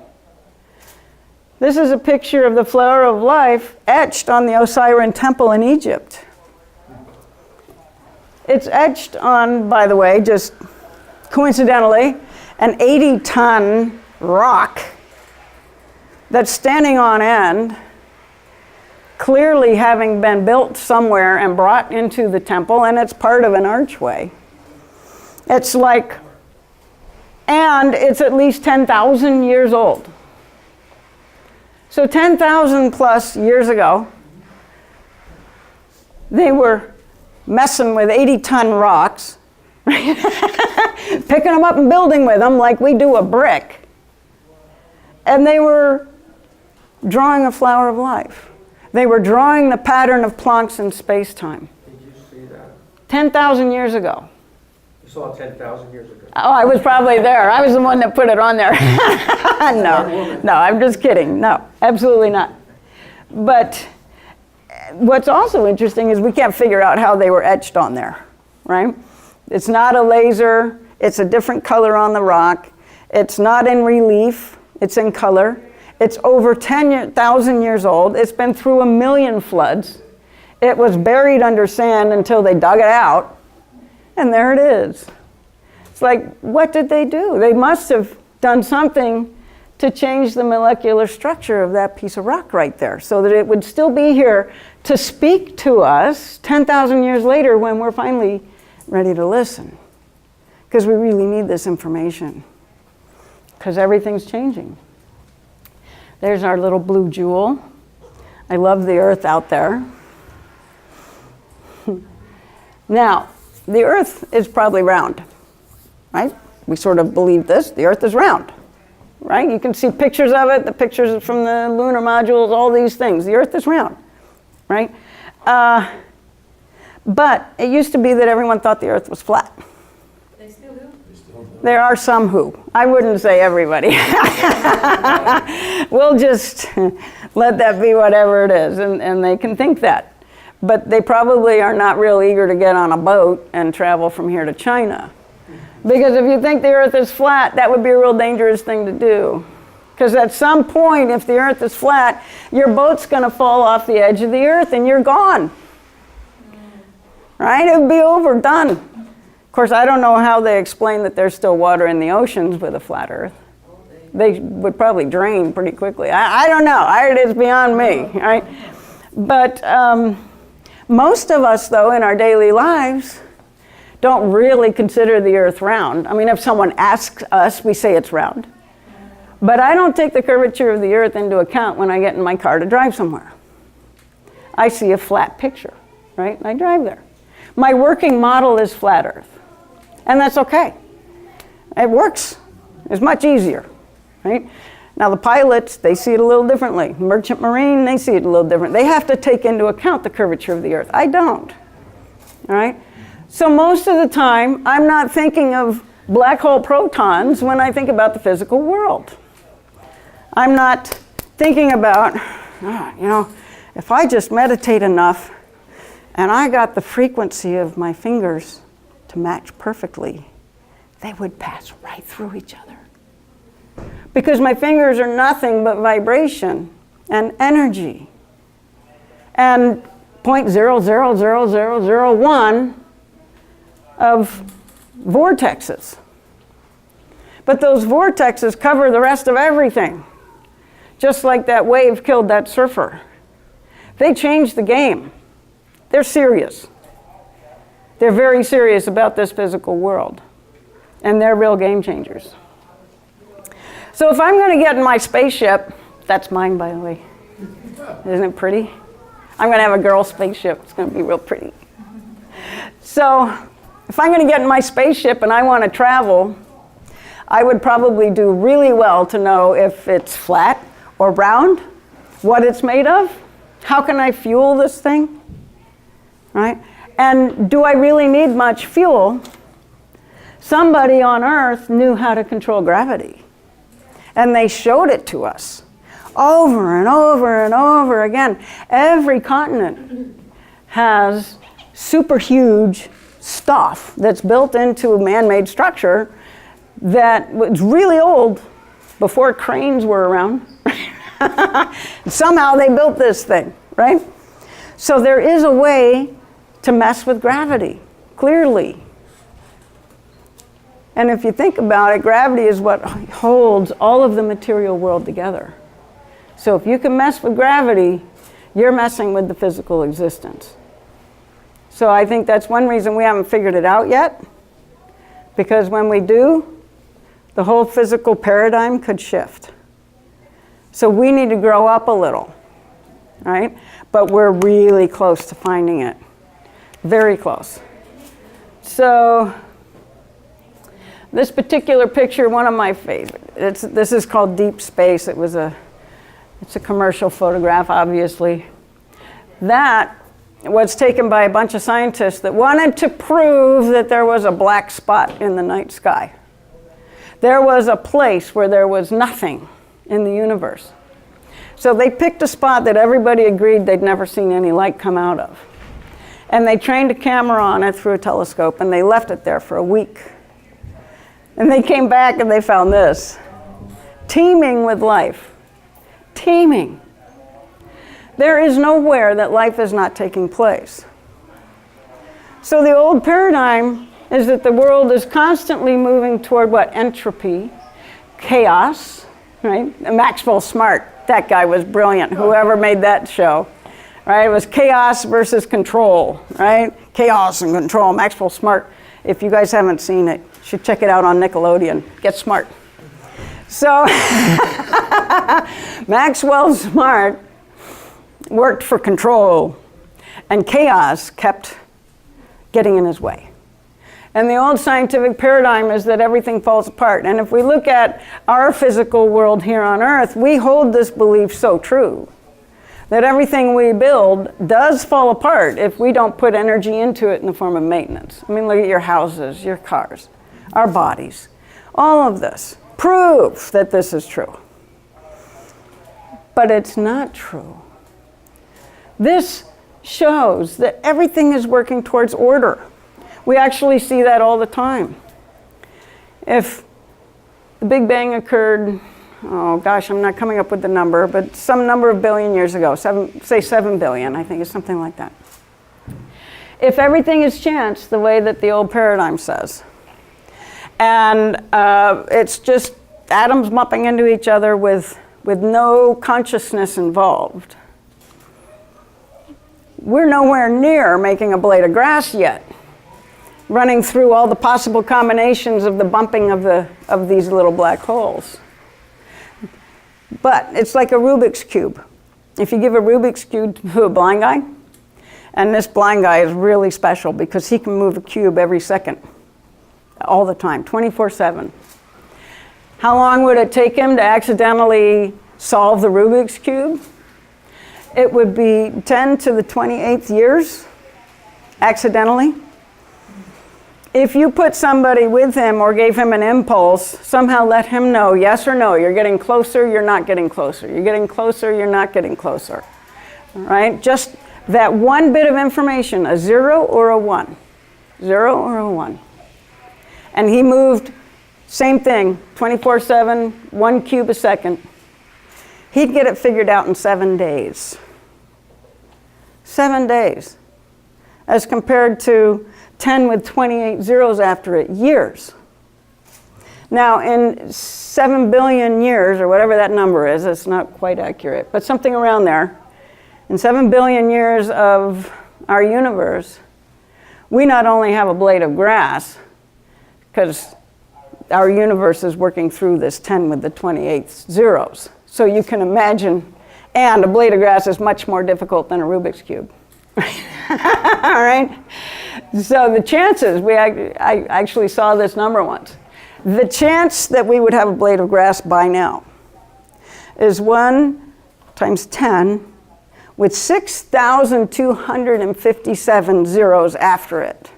This is a picture of the flower of life etched on the Osirian temple in Egypt. It's etched on, by the way, just coincidentally, an 80-ton rock that's standing on end, clearly having been built somewhere and brought into the temple, and it's part of an archway. It's like, and it's at least 10,000 years old. So 10,000 plus years ago, they were messing with 80-ton rocks, picking them up and building with them like we do a brick. And they were drawing a flower of life. They were drawing the pattern of Plancks in space-time. Did you see that? 10,000 years ago. You saw 10,000 years ago. Oh, I was probably there. I was the one that put it on there. No, I'm just kidding. No, absolutely not. But what's also interesting is we can't figure out how they were etched on there, right? It's not a laser, it's a different color on the rock. It's not in relief, it's in color. It's over 10,000 years old. It's been through 1 million floods. It was buried under sand until they dug it out, and there it is. It's like, what did they do? They must have done something to change the molecular structure of that piece of rock right there so that it would still be here to speak to us 10,000 years later when we're finally ready to listen. Because we really need this information, because everything's changing. There's our little blue jewel. I love the Earth out there. Now, the Earth is probably round, right? We sort of believe this, the Earth is round, right? You can see pictures of it, the pictures from the lunar modules, all these things. The Earth is round, right? But it used to be that everyone thought the Earth was flat. They still do? There are some who. I wouldn't say everybody. We'll just let that be whatever it is, and they can think that. But they probably are not real eager to get on a boat and travel from here to China. Because if you think the Earth is flat, that would be a real dangerous thing to do. Because at some point, if the Earth is flat, your boat's going to fall off the edge of the Earth and you're gone. Right? It would be over, done. Of course, I don't know how they explain that there's still water in the oceans with a flat Earth. They would probably drain pretty quickly. I don't know. It is beyond me, right? But most of us, though, in our daily lives, don't really consider the Earth round. I mean, if someone asks us, we say it's round. But I don't take the curvature of the Earth into account when I get in my car to drive somewhere. I see a flat picture, right? And I drive there. My working model is flat Earth. And that's okay. It works. It's much easier, right? Now the pilots, they see it a little differently. Merchant Marine, they see it a little different. They have to take into account the curvature of the Earth. I don't, all right? So most of the time, I'm not thinking of black hole protons when I think about the physical world. I'm not thinking about, if I just meditate enough and I got the frequency of my fingers to match perfectly, they would pass right through each other. Because my fingers are nothing but vibration and energy. And 0.000001 of vortexes. But those vortexes cover the rest of everything. Just like that wave killed that surfer. They changed the game. They're serious. They're very serious about this physical world. And they're real game changers. So if I'm going to get in my spaceship, that's mine, by the way. Isn't it pretty? I'm going to have a girl spaceship. It's going to be real pretty. So if I'm going to get in my spaceship and I want to travel, I would probably do really well to know if it's flat or round, what it's made of, how can I fuel this thing, right? And do I really need much fuel? Somebody on Earth knew how to control gravity. And they showed it to us over and over and over again. Every continent has super huge stuff that's built into a man-made structure that was really old before cranes were around. Somehow they built this thing, right? So there is a way to mess with gravity, clearly. And if you think about it, gravity is what holds all of the material world together. So if you can mess with gravity, you're messing with the physical existence. So I think that's one reason we haven't figured it out yet, because when we do, the whole physical paradigm could shift. So we need to grow up a little, right? But we're really close to finding it, very close. So this particular picture, one of my favorites, this is called Deep Space. It's a commercial photograph, obviously. That was taken by a bunch of scientists that wanted to prove that there was a black spot in the night sky. There was a place where there was nothing in the universe. So they picked a spot that everybody agreed they'd never seen any light come out of. And they trained a camera on it through a telescope, and they left it there for a week. And they came back and they found this, teeming with life, teeming. There is nowhere that life is not taking place. So the old paradigm is that the world is constantly moving toward what? Entropy, chaos, right? Maxwell Smart, that guy was brilliant, whoever made that show, right? It was chaos versus control, right? Chaos and control, Maxwell Smart. If you guys haven't seen it, you should check it out on Nickelodeon. Get smart. So Maxwell Smart worked for control, and chaos kept getting in his way. And the old scientific paradigm is that everything falls apart. And if we look at our physical world here on Earth, we hold this belief so true that everything we build does fall apart if we don't put energy into it in the form of maintenance. I mean, look at your houses, your cars, our bodies. All of this proof that this is true. But it's not true. This shows that everything is working towards order. We actually see that all the time. If the Big Bang occurred, oh gosh, I'm not coming up with the number, but some number of billion years ago, say 7 billion, I think it's something like that. If everything is chance, the way that the old paradigm says, and it's just atoms mupping into each other with no consciousness involved, we're nowhere near making a blade of grass yet, running through all the possible combinations of the bumping of these little black holes. But it's like a Rubik's Cube. If you give a Rubik's Cube to a blind guy, and this blind guy is really special because he can move a cube every second, all the time, 24/7. How long would it take him to accidentally solve the Rubik's Cube? It would be 10 to the 28th years, accidentally. If you put somebody with him or gave him an impulse, somehow let him know, yes or no, you're getting closer, you're not getting closer. You're getting closer, you're not getting closer. All right? Just that one bit of information, a 0 or a 1. 0 or a 1. And he moved, same thing, 24/7, 1 cube a second. He'd get it figured out in 7 days. 7 days. As compared to 10 with 28 zeros after it, years. Now, in 7 billion years, or whatever that number is, it's not quite accurate, but something around there, in 7 billion years of our universe, we not only have a blade of grass, because our universe is working through this 10 with the 28 zeros. So you can imagine, and a blade of grass is much more difficult than a Rubik's Cube. All right? So the chances, I actually saw this number once. The chance that we would have a blade of grass by now is 1 times 10 with 6,257 zeros after it.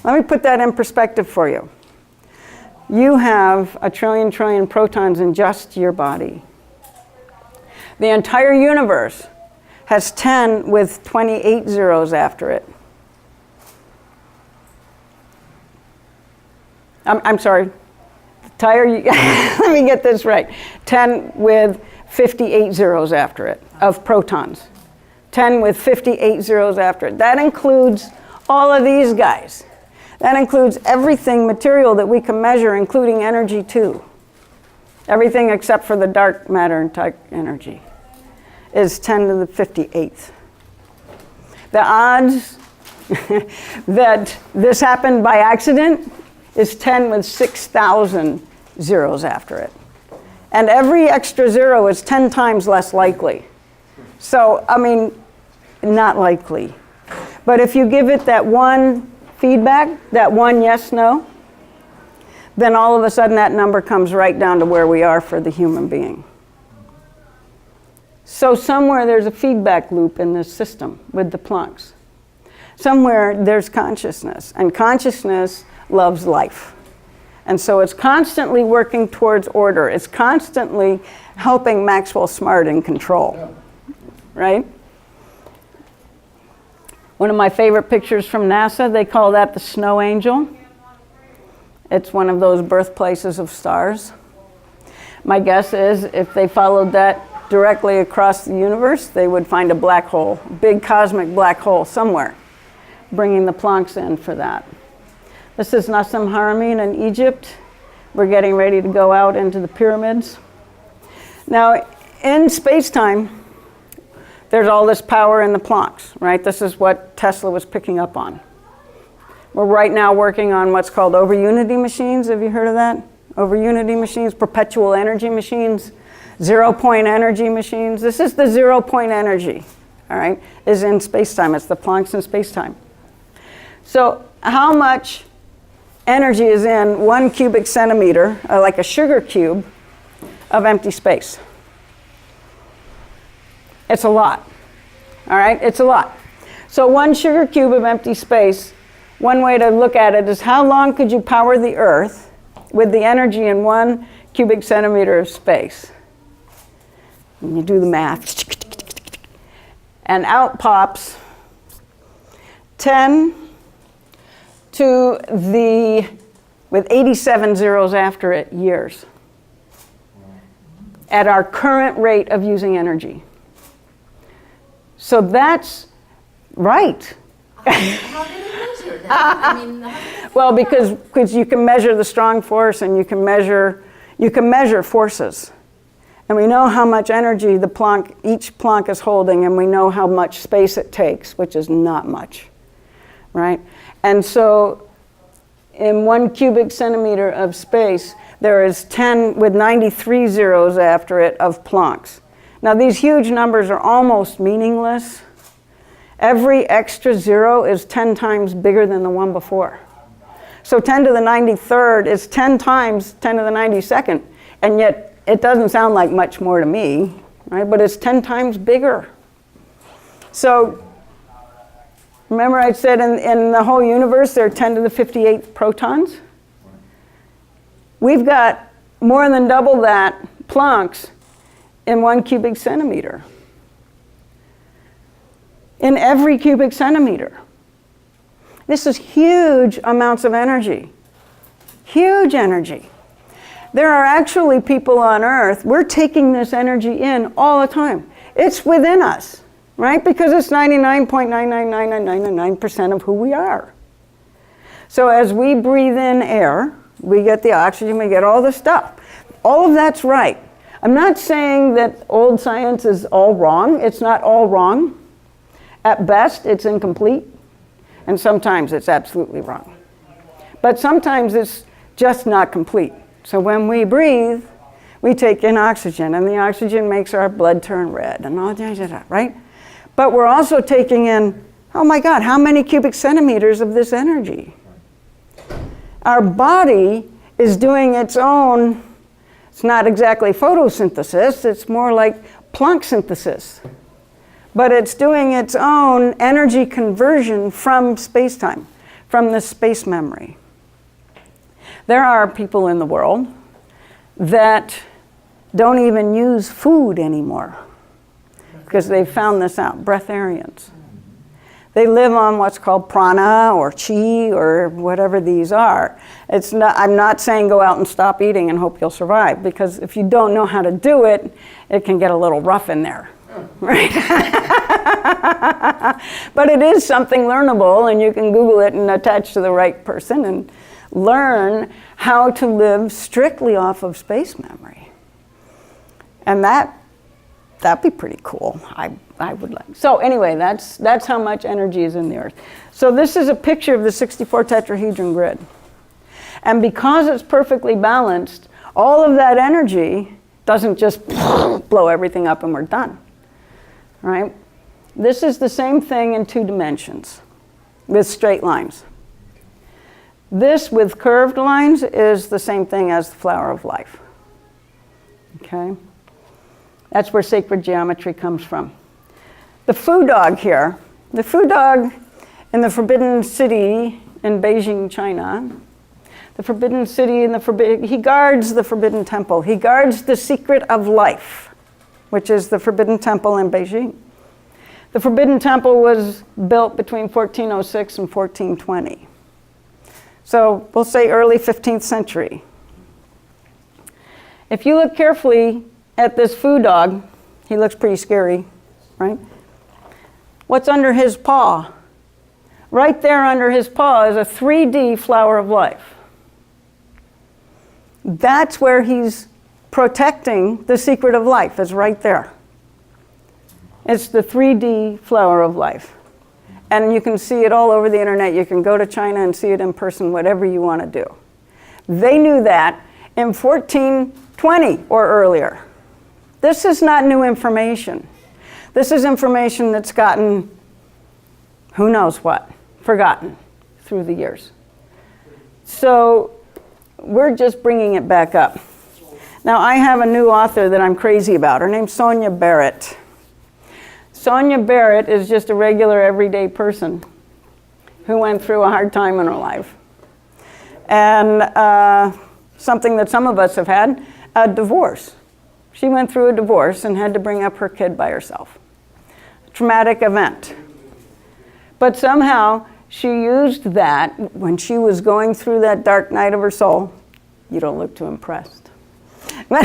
Let me put that in perspective for you. You have a trillion protons in just your body. The entire universe has 10 with 28 zeros after it. I'm sorry, let me get this right. 10 with 58 zeros after it, of protons. 10 with 58 zeros after it. That includes all of these guys. That includes everything material that we can measure, including energy too. Everything except for the dark matter and type energy is 10 to the 58th. The odds that this happened by accident is 10 with 6,000 zeros after it. And every extra zero is 10 times less likely. So, I mean, not likely. But if you give it that one feedback, that one yes, no, then all of a sudden that number comes right down to where we are for the human being. So somewhere there's a feedback loop in this system with the Plancks. Somewhere there's consciousness, and consciousness loves life. And so it's constantly working towards order. It's constantly helping Maxwell Smart in control, right? One of my favorite pictures from NASA, they call that the snow angel. It's one of those birthplaces of stars. My guess is if they followed that directly across the universe, they would find a black hole, big cosmic black hole somewhere, bringing the Plancks in for that. This is Nassim Haramein in Egypt. We're getting ready to go out into the pyramids. Now, in space-time, there's all this power in the Plancks, right? This is what Tesla was picking up on. We're right now working on what's called Overunity Machines. Have you heard of that? Overunity Machines, perpetual energy machines, zero-point energy machines. This is the zero-point energy, all right, is in space-time. It's the Plancks in space-time. So how much energy is in 1 cubic centimeter, like a sugar cube, of empty space? It's a lot, all right? It's a lot. So 1 sugar cube of empty space, one way to look at it is how long could you power the Earth with the energy in 1 cubic centimeter of space? And you do the math. And out pops 10 to the, with 87 zeros after it, years. At our current rate of using energy. So that's right. How do they measure that? I mean, Well, because you can measure the strong force and you can measure forces. And we know how much energy each Planck is holding, and we know how much space it takes, which is not much, right? And so in 1 cubic centimeter of space, there is 10 with 93 zeros after it of Plancks. Now these huge numbers are almost meaningless. Every extra zero is 10 times bigger than the one before. So 10 to the 93rd is 10 times 10 to the 92nd, and yet it doesn't sound like much more to me, right? But it's 10 times bigger. So remember I said in the whole universe there are 10 to the 58 protons? We've got more than double that Plancks in 1 cubic centimeter. In every cubic centimeter. This is huge amounts of energy. Huge energy. There are actually people on Earth, we're taking this energy in all the time. It's within us, right? Because it's 99.99999% of who we are. So as we breathe in air, we get the oxygen, we get all the stuff. All of that's right. I'm not saying that old science is all wrong. It's not all wrong. At best, it's incomplete. And sometimes it's absolutely wrong. But sometimes it's just not complete. So when we breathe, we take in oxygen, and the oxygen makes our blood turn red and all that, right? But we're also taking in, oh my God, how many cubic centimeters of this energy? Our body is doing its own, it's not exactly photosynthesis, it's more like Planck synthesis. But it's doing its own energy conversion from space-time, from the space memory. There are people in the world that don't even use food anymore because they've found this out, breatharians. They live on what's called prana or chi or whatever these are. I'm not saying go out and stop eating and hope you'll survive, because if you don't know how to do it, it can get a little rough in there. Right? But it is something learnable, and you can Google it and attach to the right person and learn how to live strictly off of space memory. And that'd be pretty cool. I would like. So anyway, that's how much energy is in the Earth. So this is a picture of the 64 tetrahedron grid. And because it's perfectly balanced, all of that energy doesn't just blow everything up and we're done. Right? This is the same thing in 2 dimensions with straight lines. This with curved lines is the same thing as the flower of life. Okay? That's where sacred geometry comes from. The foo dog here, the foo dog in the Forbidden City in Beijing, China, The forbidden city and he guards the forbidden temple. He guards the secret of life, which is the forbidden temple in Beijing. The forbidden temple was built between 1406 and 1420. So we'll say early 15th century. If you look carefully at this foo dog, he looks pretty scary, right? What's under his paw? Right there under his paw is a 3D flower of life. That's where he's protecting the secret of life, is right there. It's the 3D flower of life. And you can see it all over the internet. You can go to China and see it in person, whatever you want to do. They knew that in 1420 or earlier. This is not new information. This is information that's gotten, who knows what, forgotten through the years. So we're just bringing it back up. Now I have a new author that I'm crazy about. Her name's Sonia Barrett. Sonia Barrett is just a regular everyday person who went through a hard time in her life. And something that some of us have had, a divorce. She went through a divorce and had to bring up her kid by herself. Traumatic event. But somehow she used that when she was going through that dark night of her soul. You don't look too impressed. But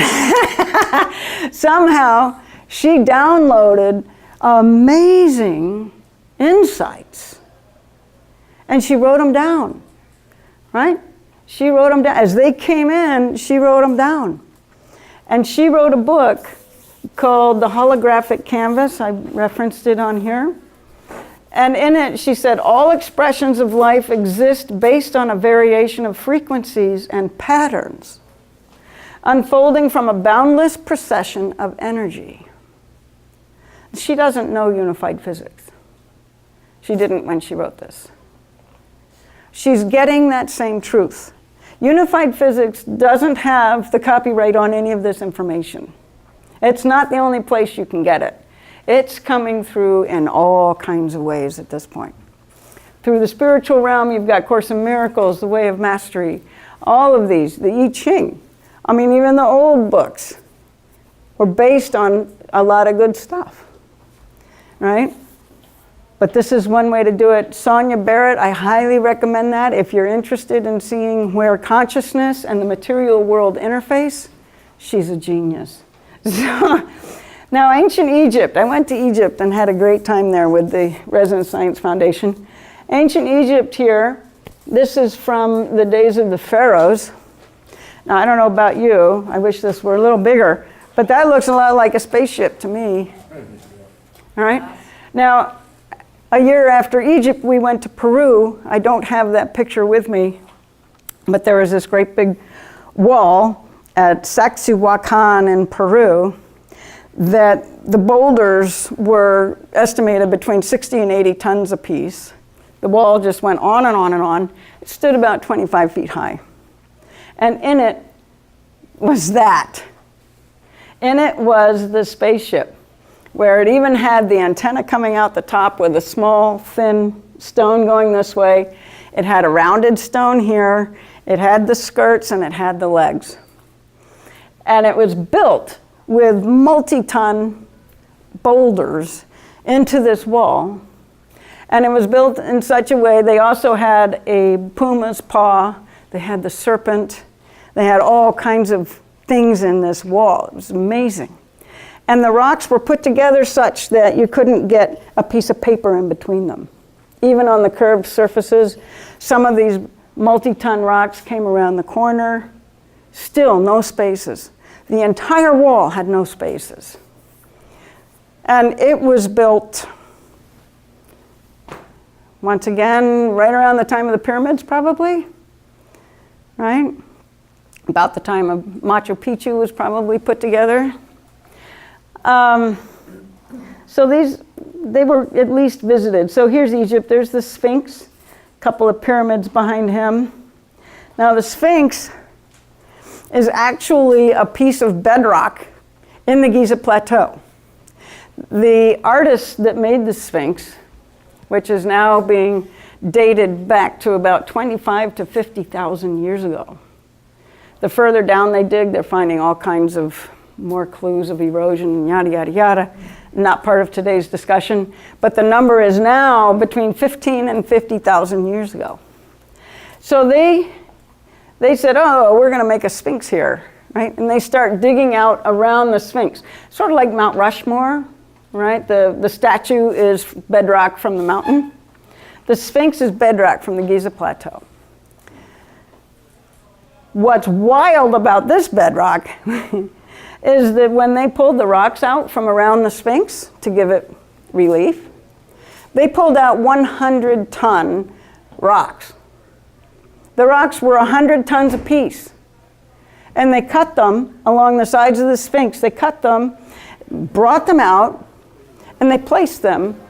somehow she downloaded amazing insights. And she wrote them down, right? She wrote them down. As they came in, she wrote them down. And she wrote a book called The Holographic Canvas. I referenced it on here. And in it, she said, all expressions of life exist based on a variation of frequencies and patterns, unfolding from a boundless procession of energy. She doesn't know unified physics. She didn't when she wrote this. She's getting that same truth. Unified physics doesn't have the copyright on any of this information. It's not the only place you can get it. It's coming through in all kinds of ways at this point. Through the spiritual realm, you've got Course in Miracles, The Way of Mastery, all of these, the I Ching. I mean, even the old books were based on a lot of good stuff, right? But this is one way to do it. Sonia Barrett, I highly recommend that if you're interested in seeing where consciousness and the material world interface. She's a genius. So, now, ancient Egypt. I went to Egypt and had a great time there with the Resonance Science Foundation. Ancient Egypt here, this is from the days of the pharaohs. Now, I don't know about you. I wish this were a little bigger, but that looks a lot like a spaceship to me. All right? Now, a year after Egypt, we went to Peru. I don't have that picture with me, but there was this great big wall at Sacsayhuacan in Peru that the boulders were estimated between 60 and 80 tons apiece. The wall just went on and on and on. It stood about 25 feet high. And in it was that. In it was the spaceship, where it even had the antenna coming out the top with a small, thin stone going this way. It had a rounded stone here. It had the skirts and it had the legs. And it was built with multi-ton boulders into this wall. And it was built in such a way, they also had a puma's paw, they had the serpent, they had all kinds of things in this wall. It was amazing. And the rocks were put together such that you couldn't get a piece of paper in between them. Even on the curved surfaces, some of these multi-ton rocks came around the corner. Still no spaces. The entire wall had no spaces. And it was built, once again, right around the time of the pyramids, probably, right? About the time of Machu Picchu was probably put together. So they were at least visited. So here's Egypt, there's the Sphinx, a couple of pyramids behind him. Now the Sphinx is actually a piece of bedrock in the Giza Plateau. The artist that made the Sphinx, which is now being dated back to about 25 to 50,000 years ago. The further down they dig, they're finding all kinds of more clues of erosion, yada, yada, yada. Not part of today's discussion, but the number is now between 15 and 50,000 years ago. So they said, oh, we're gonna make a Sphinx here, right? And they start digging out around the Sphinx, sort of like Mount Rushmore, right? The statue is bedrock from the mountain. The Sphinx is bedrock from the Giza Plateau. What's wild about this bedrock is that when they pulled the rocks out from around the Sphinx to give it relief, they pulled out 100-ton rocks. The rocks were 100 tons apiece. And they cut them along the sides of the Sphinx. They cut them, brought them out, and they placed them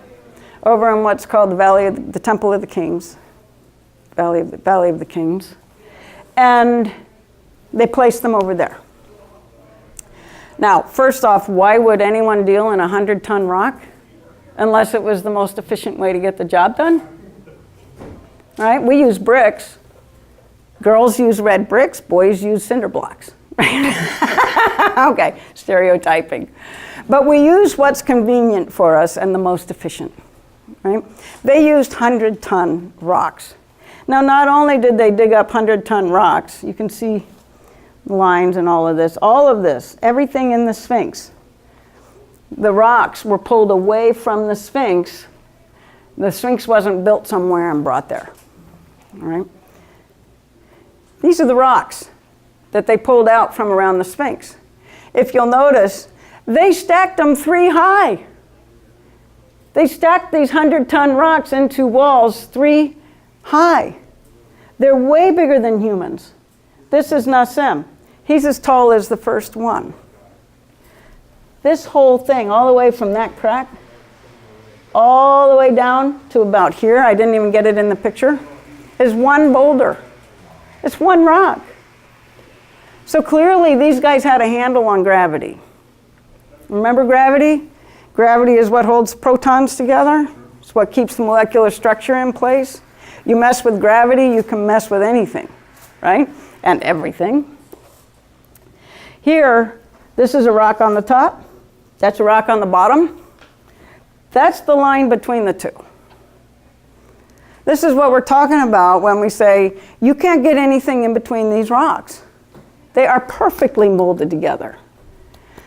over in what's called the Temple of the Kings, Valley of the Kings. And they placed them over there. Now, first off, why would anyone deal in a 100-ton rock unless it was the most efficient way to get the job done? Right? We use bricks. Girls use red bricks, boys use cinder blocks. Okay, stereotyping. But we use what's convenient for us and the most efficient, right? They used 100-ton rocks. Now, not only did they dig up 100-ton rocks, you can see lines and all of this, everything in the Sphinx. The rocks were pulled away from the Sphinx. The Sphinx wasn't built somewhere and brought there, all right? These are the rocks that they pulled out from around the Sphinx. If you'll notice, they stacked them 3 high. They stacked these 100-ton rocks into walls 3 high. They're way bigger than humans. This is Nassim. He's as tall as the first one. This whole thing, all the way from that crack, all the way down to about here, I didn't even get it in the picture, is one boulder. It's one rock. So clearly these guys had a handle on gravity. Remember gravity? Gravity is what holds protons together. It's what keeps the molecular structure in place. You mess with gravity, you can mess with anything, right? And everything. Here, this is a rock on the top. That's a rock on the bottom. That's the line between the two. This is what we're talking about when we say, you can't get anything in between these rocks. They are perfectly molded together.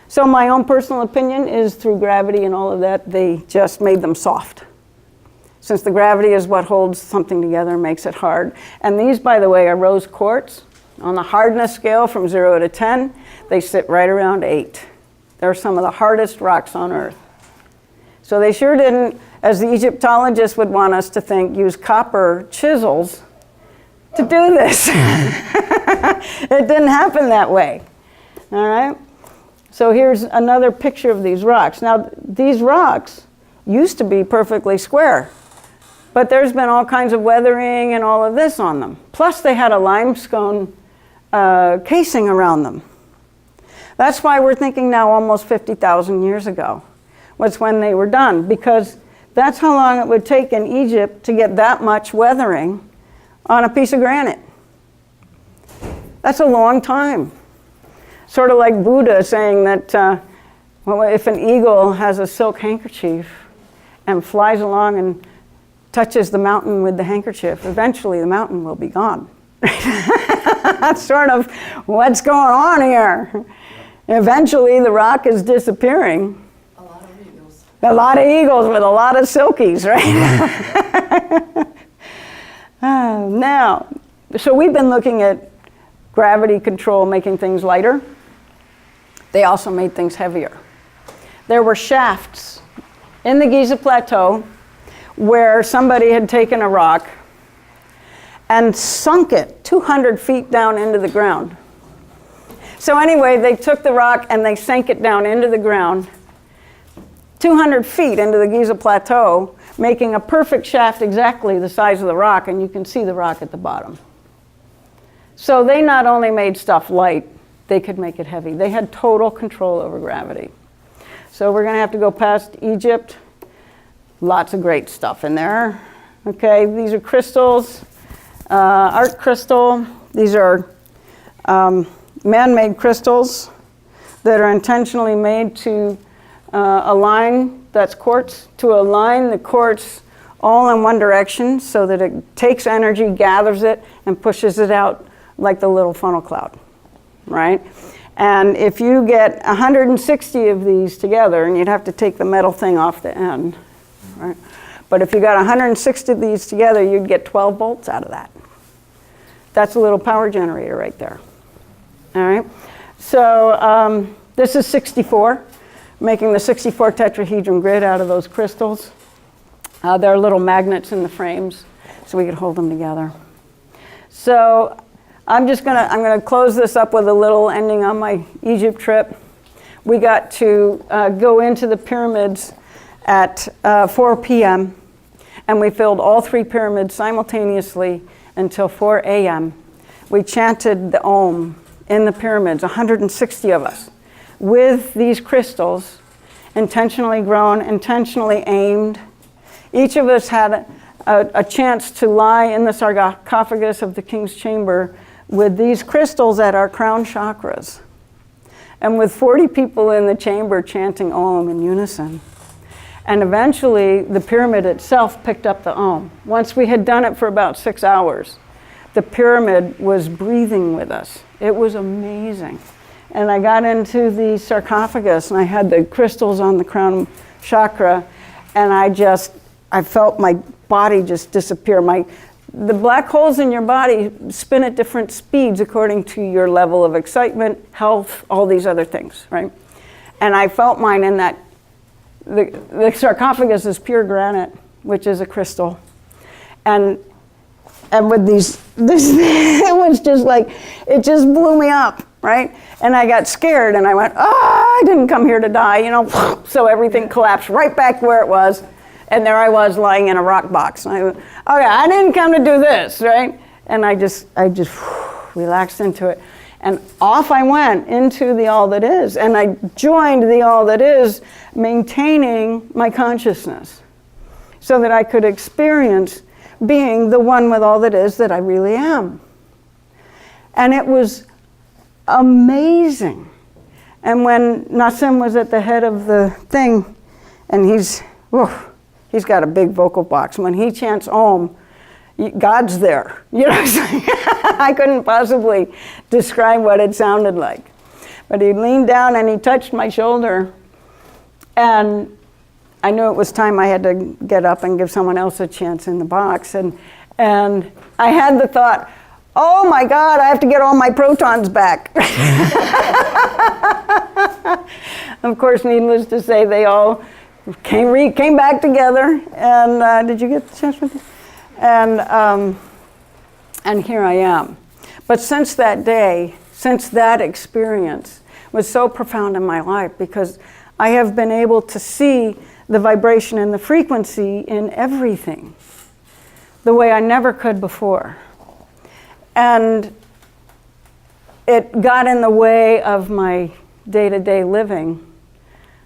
So my own personal opinion is through gravity and all of that, they just made them soft. Since the gravity is what holds something together, makes it hard. And these, by the way, are rose quartz. On the hardness scale from 0 to 10, they sit right around 8. They're some of the hardest rocks on Earth. So they sure didn't, as the Egyptologists would want us to think, use copper chisels to do this. It didn't happen that way. All right? So here's another picture of these rocks. Now, these rocks used to be perfectly square, but there's been all kinds of weathering and all of this on them. Plus, they had a limestone casing around them. That's why we're thinking now almost 50,000 years ago was when they were done, because that's how long it would take in Egypt to get that much weathering on a piece of granite. That's a long time. Sort of like Buddha saying that well, if an eagle has a silk handkerchief and flies along and touches the mountain with the handkerchief, eventually the mountain will be gone. That's sort of what's going on here. Eventually the rock is disappearing. A lot of eagles. A lot of eagles with a lot of silkies, right? Now, so we've been looking at gravity control making things lighter. They also made things heavier. There were shafts in the Giza Plateau where somebody had taken a rock and sunk it 200 feet down into the ground. So anyway, they took the rock and they sank it down into the ground 200 feet into the Giza Plateau, making a perfect shaft exactly the size of the rock, and you can see the rock at the bottom. So they not only made stuff light, they could make it heavy. They had total control over gravity. So we're going to have to go past Egypt. Lots of great stuff in there. Okay, these are crystals, art crystal. These are man-made crystals that are intentionally made to align, that's quartz, to align the quartz all in one direction so that it takes energy, gathers it, and pushes it out like the little funnel cloud, right? And if you get 160 of these together, and you'd have to take the metal thing off the end, right? But if you got 160 of these together, you'd get 12 volts out of that. That's a little power generator right there. All right. So this is 64, making the 64 tetrahedron grid out of those crystals. There are little magnets in the frames, so we could hold them together. So I'm gonna close this up with a little ending on my Egypt trip. We got to go into the pyramids at 4 p.m. and we filled all 3 pyramids simultaneously until 4 a.m. We chanted the Om in the pyramids, 160 of us, with these crystals, intentionally grown, intentionally aimed. Each of us had a chance to lie in the sarcophagus of the king's chamber with these crystals at our crown chakras, and with 40 people in the chamber chanting Om in unison. And eventually, the pyramid itself picked up the Om. Once we had done it for about 6 hours, the pyramid was breathing with us. It was amazing. And I got into the sarcophagus, and I had the crystals on the crown chakra, and I felt my body just disappear. The black holes in your body spin at different speeds according to your level of excitement, health, all these other things, right? And I felt mine in that. The sarcophagus is pure granite, which is a crystal. And with this, it was just like, it just blew me up, right? And I got scared and I went, I didn't come here to die, you know? So everything collapsed right back where it was. And there I was lying in a rock box. And I went, okay, I didn't come to do this, right? And I just relaxed into it. And off I went into the all that is. And I joined the all that is, maintaining my consciousness so that I could experience being the one with all that is that I really am. And it was amazing. And when Nassim was at the head of the thing, and he's got a big vocal box. When he chants Om, God's there. You know, I couldn't possibly describe what it sounded like. But he leaned down and he touched my shoulder. And I knew it was time I had to get up and give someone else a chance in the box. And I had the thought, oh my God, I have to get all my protons back. Of course, needless to say, they all came back together. And did you get the chance with it? And here I am. But since that day, since that experience was so profound in my life, because I have been able to see the vibration and the frequency in everything the way I never could before. And it got in the way of my day-to-day living.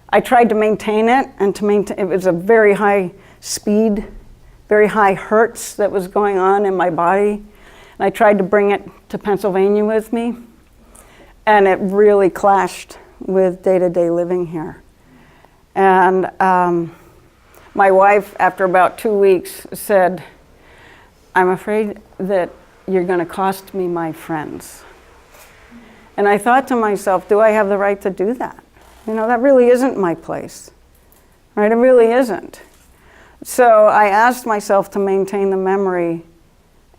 I tried to maintain it, and it was a very high speed, very high hertz that was going on in my body. And I tried to bring it to Pennsylvania with me, and it really clashed with day-to-day living here. And my wife, after about 2 weeks, said, I'm afraid that you're going to cost me my friends. And I thought to myself, do I have the right to do that? You know, that really isn't my place, right? It really isn't. So I asked myself to maintain the memory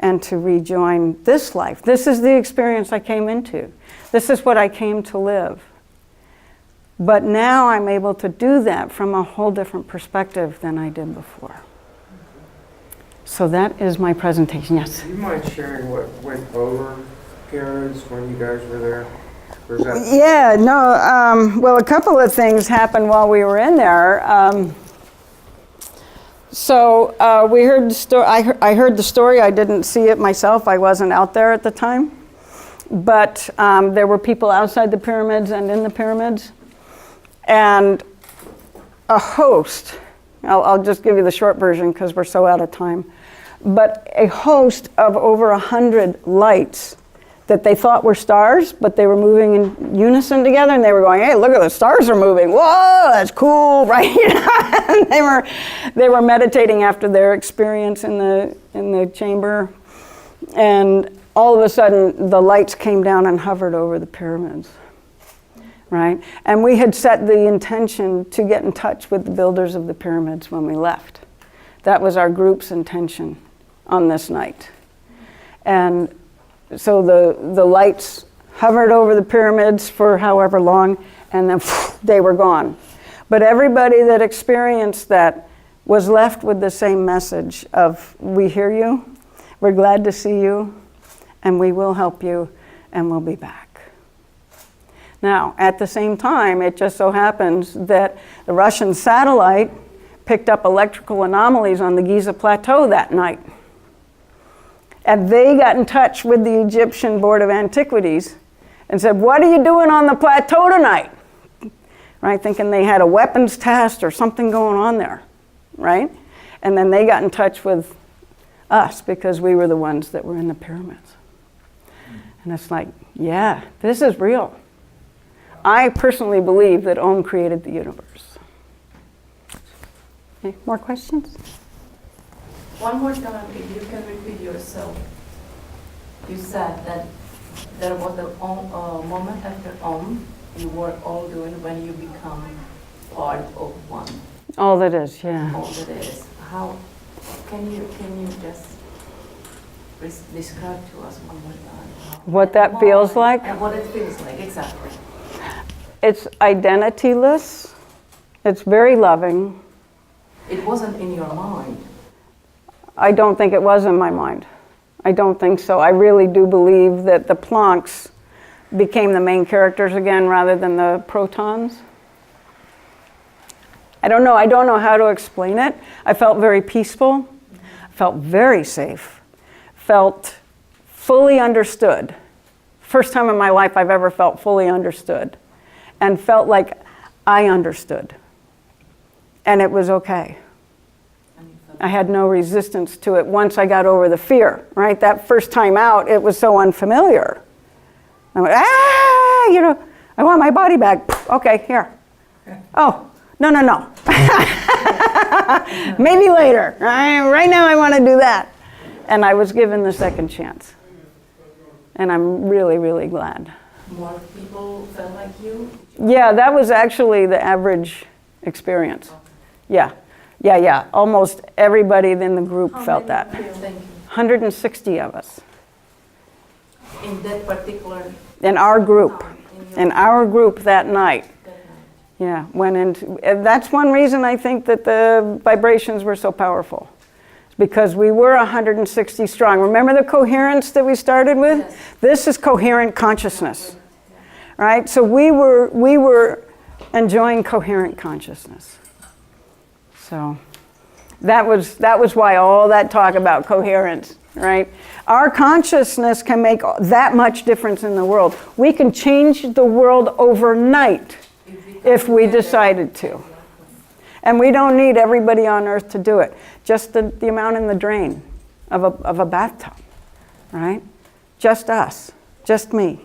and to rejoin this life. This is the experience I came into. This is what I came to live. But now I'm able to do that from a whole different perspective than I did before. So that is my presentation, yes? Do you mind sharing what went over Garrett's when you guys were there? Or is that Yeah, no, well, a couple of things happened while we were in there. We heard the story. I heard the story. I didn't see it myself. I wasn't out there at the time. But there were people outside the pyramids and in the pyramids. And a host, I'll just give you the short version because we're so out of time. but a host of over 100 lights that they thought were stars, but they were moving in unison together, and they were going, hey, look at the stars are moving. Whoa, that's cool, right? And they were meditating after their experience in the chamber, and all of a sudden the lights came down and hovered over the pyramids, right? And we had set the intention to get in touch with the builders of the pyramids when we left. That was our group's intention on this night. And so the lights hovered over the pyramids for however long, and then they were gone. But everybody that experienced that was left with the same message of, we hear you, we're glad to see you, and we will help you, and we'll be back. Now, at the same time, it just so happens that the Russian satellite picked up electrical anomalies on the Giza Plateau that night. And they got in touch with the Egyptian Board of Antiquities and said, what are you doing on the plateau tonight? Right, thinking they had a weapons test or something going on there, right? And then they got in touch with us because we were the ones that were in the pyramids. And it's like, yeah, this is real. I personally believe that Om created the universe. Okay, more questions? One more time, if you can repeat yourself. You said that there was a moment after Om, you were all doing when you become part of one. All that is, yeah. All that is. How can you just describe to us one more time? What that feels like? And what it feels like, exactly. It's identityless. It's very loving. It wasn't in your mind. I don't think it was in my mind. I don't think so. I really do believe that the Plancks became the main characters again rather than the protons. I don't know how to explain it. I felt very peaceful, felt very safe, felt fully understood. First time in my life I've ever felt fully understood, and felt like I understood. And it was okay. I had no resistance to it once I got over the fear, right? That first time out, it was so unfamiliar. I went, I want my body back. Okay, here. Oh, no. Maybe later. Right now I want to do that. And I was given the second chance. And I'm really, really glad. More people felt like you? Yeah, that was actually the average experience. Yeah. Almost everybody in the group felt that. Thank you. 160 of us. In that particular... In our group. In our group that night. Yeah, went into... That's one reason I think that the vibrations were so powerful. Because we were 160 strong. Remember the coherence that we started with? Yes. This is coherent consciousness. Right? So we were enjoying coherent consciousness. So that was why all that talk about coherence, right? Our consciousness can make that much difference in the world. We can change the world overnight if we decided to. And we don't need everybody on earth to do it. Just the amount in the drain of a bathtub, right? Just us, just me.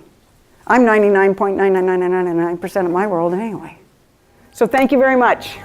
I'm 99.99999% of my world anyway. So thank you very much.